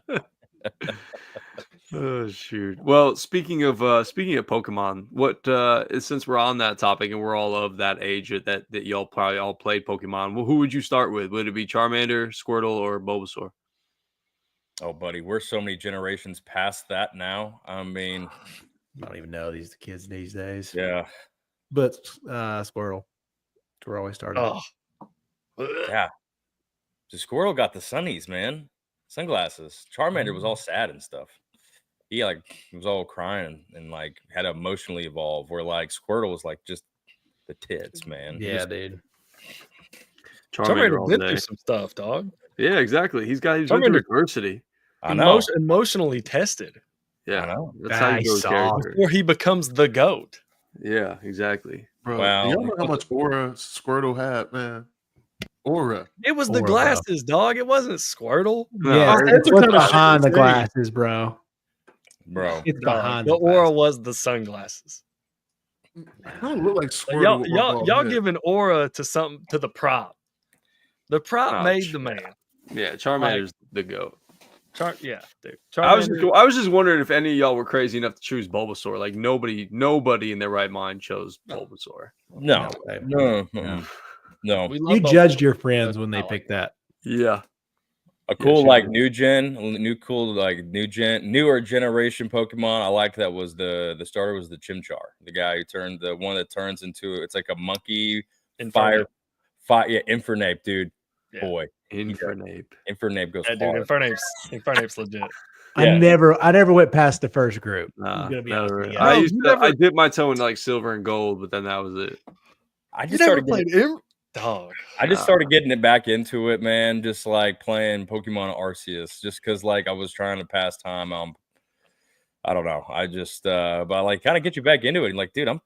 guy. Oh shoot. Well, speaking of Pokemon, what since we're on that topic and we're all of that age that y'all probably all played Pokemon, well, who would you start with? Would it be Charmander, Squirtle, or Bulbasaur? Oh, buddy, we're so many generations past that now. I mean, I don't even know these kids these days. Yeah. But Squirtle. That's where I always started. Oh. Yeah. The Squirtle got the sunnies, man. Sunglasses. Charmander was all sad and stuff. He was all crying and like had to emotionally evolve. Where like Squirtle was like just the tits, man. Yeah, dude. Charmander been through some stuff, dog. Yeah, exactly. He's been through adversity. I know. Emotionally tested. Yeah, I know. That's how you build character. Before he becomes the GOAT. Yeah, exactly. Bro, wow. You know how much aura Squirtle had, man? Aura. It was the glasses, dog. It wasn't Squirtle. Yeah, it's behind the glasses, bro. Bro. It's behind the aura was the sunglasses. I don't look like Squirtle Y'all, with my y'all, bald y'all head. giving aura to the prop. The prop Oh, made the man. Yeah, Charmander's the GOAT. Yeah, dude. I was just wondering if any of y'all were crazy enough to choose Bulbasaur. Like nobody in their right mind chose Bulbasaur. No. We love You both judged of your them. friends when they I like picked that. Yeah. A cool she like did. newer generation Pokemon. I liked that was the starter was the Chimchar, the guy who turned the one that turns into it's like a monkey Infernape. Infernape, dude. Yeah. Boy, Infernape. Infernape goes Yeah, dude. hard. Infernape's legit. I Yeah. never went past the first group. Nah, I'm gonna be honest with you. I dipped my toe in like silver and gold, but then that was it. I just started getting Dog. I just started getting it back into it, man. Just like playing Pokemon Arceus, just because like I was trying to pass time. I don't know. I just but I like kind of get you back into it. And like, dude, I'm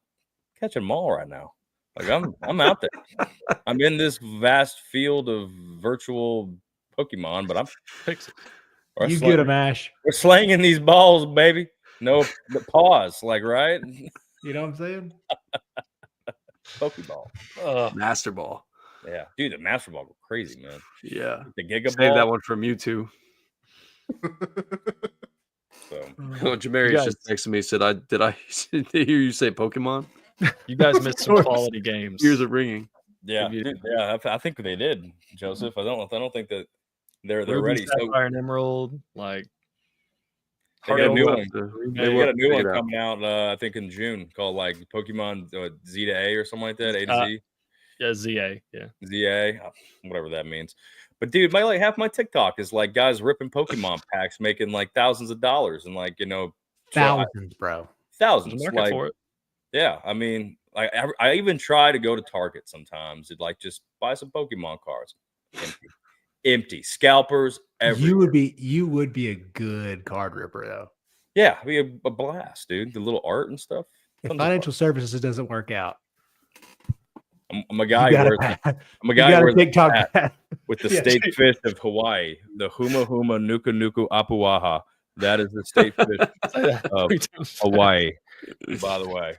catching them all right now. Like I'm out there. I'm in this vast field of virtual Pokemon, but I'm Pixie. You get them, Ash. We're slanging these balls, baby. No pause, like right. You know what I'm saying? Pokeball. Master Ball. Yeah, dude, the Master Ball go crazy, man. Yeah, the Giga Save Ball. that one for Mewtwo. So, Jamarius just texted me. Said, "Did I hear you say Pokemon?" You guys missed some quality games. Ears are ringing. Yeah, dude, yeah. I think they did, Joseph. I don't think that they're ready. Sapphire and Emerald, like they got a new one. They got a new one coming out. I think in June called like Pokemon Z to A or something like that. A to Z. Yeah, ZA. Yeah, ZA, whatever that means. But dude, like half my TikTok is like guys ripping Pokemon packs, making like thousands of dollars, and like thousands, bro. Thousands. There's a market for it. Yeah, I mean, I even try to go to Target sometimes and like just buy some Pokemon cards. Empty scalpers everywhere. You would be a good card ripper though. Yeah, it'd be a blast, dude. The little art and stuff. If financial services doesn't work out, I'm a guy who wears TikTok with the state fish of Hawaii, the Huma Huma Nuku Nuku Apuaha. That is the state fish of Hawaii, by the way.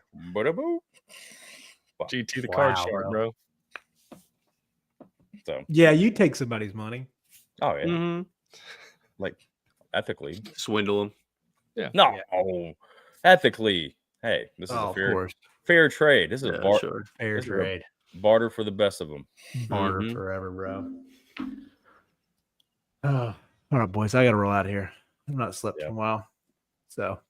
GT the card shark, bro. So yeah, you take somebody's money. Oh yeah, like ethically swindle them. Yeah, no, ethically. Hey, this is a fair trade. This is fair trade. Barter for the best of them. Barter forever, bro. All right, boys. I got to roll out of here. I've not slept in a while. So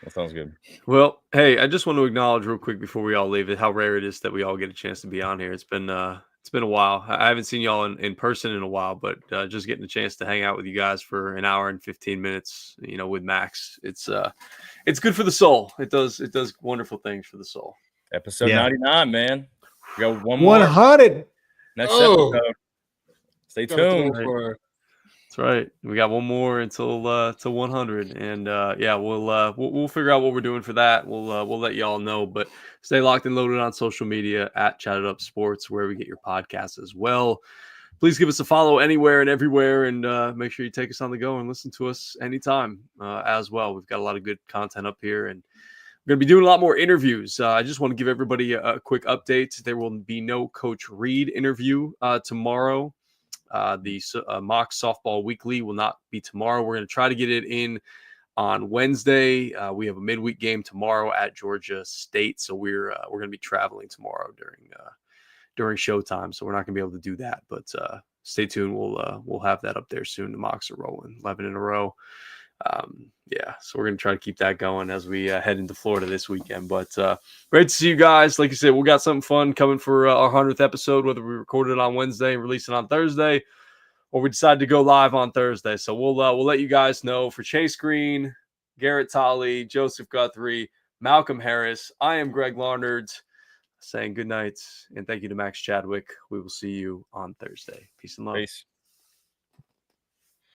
that sounds good. Well, hey, I just want to acknowledge real quick before we all leave it how rare it is that we all get a chance to be on here. It's been a while. I haven't seen y'all in person in a while, but just getting a chance to hang out with you guys for an hour and 15 minutes, with Max, it's good for the soul. It does wonderful things for the soul. Episode 99, man. We got one more. 100. Next episode. Stay tuned. That's right. We got one more until 100, and we'll figure out what we're doing for that. We'll let y'all know, but stay locked and loaded on social media at Chatted Up Sports, where we get your podcasts as well. Please give us a follow anywhere and everywhere, and make sure you take us on the go and listen to us anytime as well. We've got a lot of good content up here, and we're going to be doing a lot more interviews. I just want to give everybody a quick update. There will be no Coach Reed interview tomorrow. The Mock Softball Weekly will not be tomorrow. We're going to try to get it in on Wednesday. We have a midweek game tomorrow at Georgia State, so we're going to be traveling tomorrow during showtime, so we're not going to be able to do that. But stay tuned. We'll have that up there soon. The mocks are rolling 11 in a row. So we're going to try to keep that going as we head into Florida this weekend. But great to see you guys. Like I said, we got something fun coming for our 100th episode, whether we record it on Wednesday and release it on Thursday, or we decide to go live on Thursday. So we'll let you guys know. For Chase Green, Garrett Tolley, Joseph Guthrie, Malcolm Harris, I am Greg Larnard saying good night and thank you to Max Chadwick. We will see you on Thursday. Peace and love. Peace.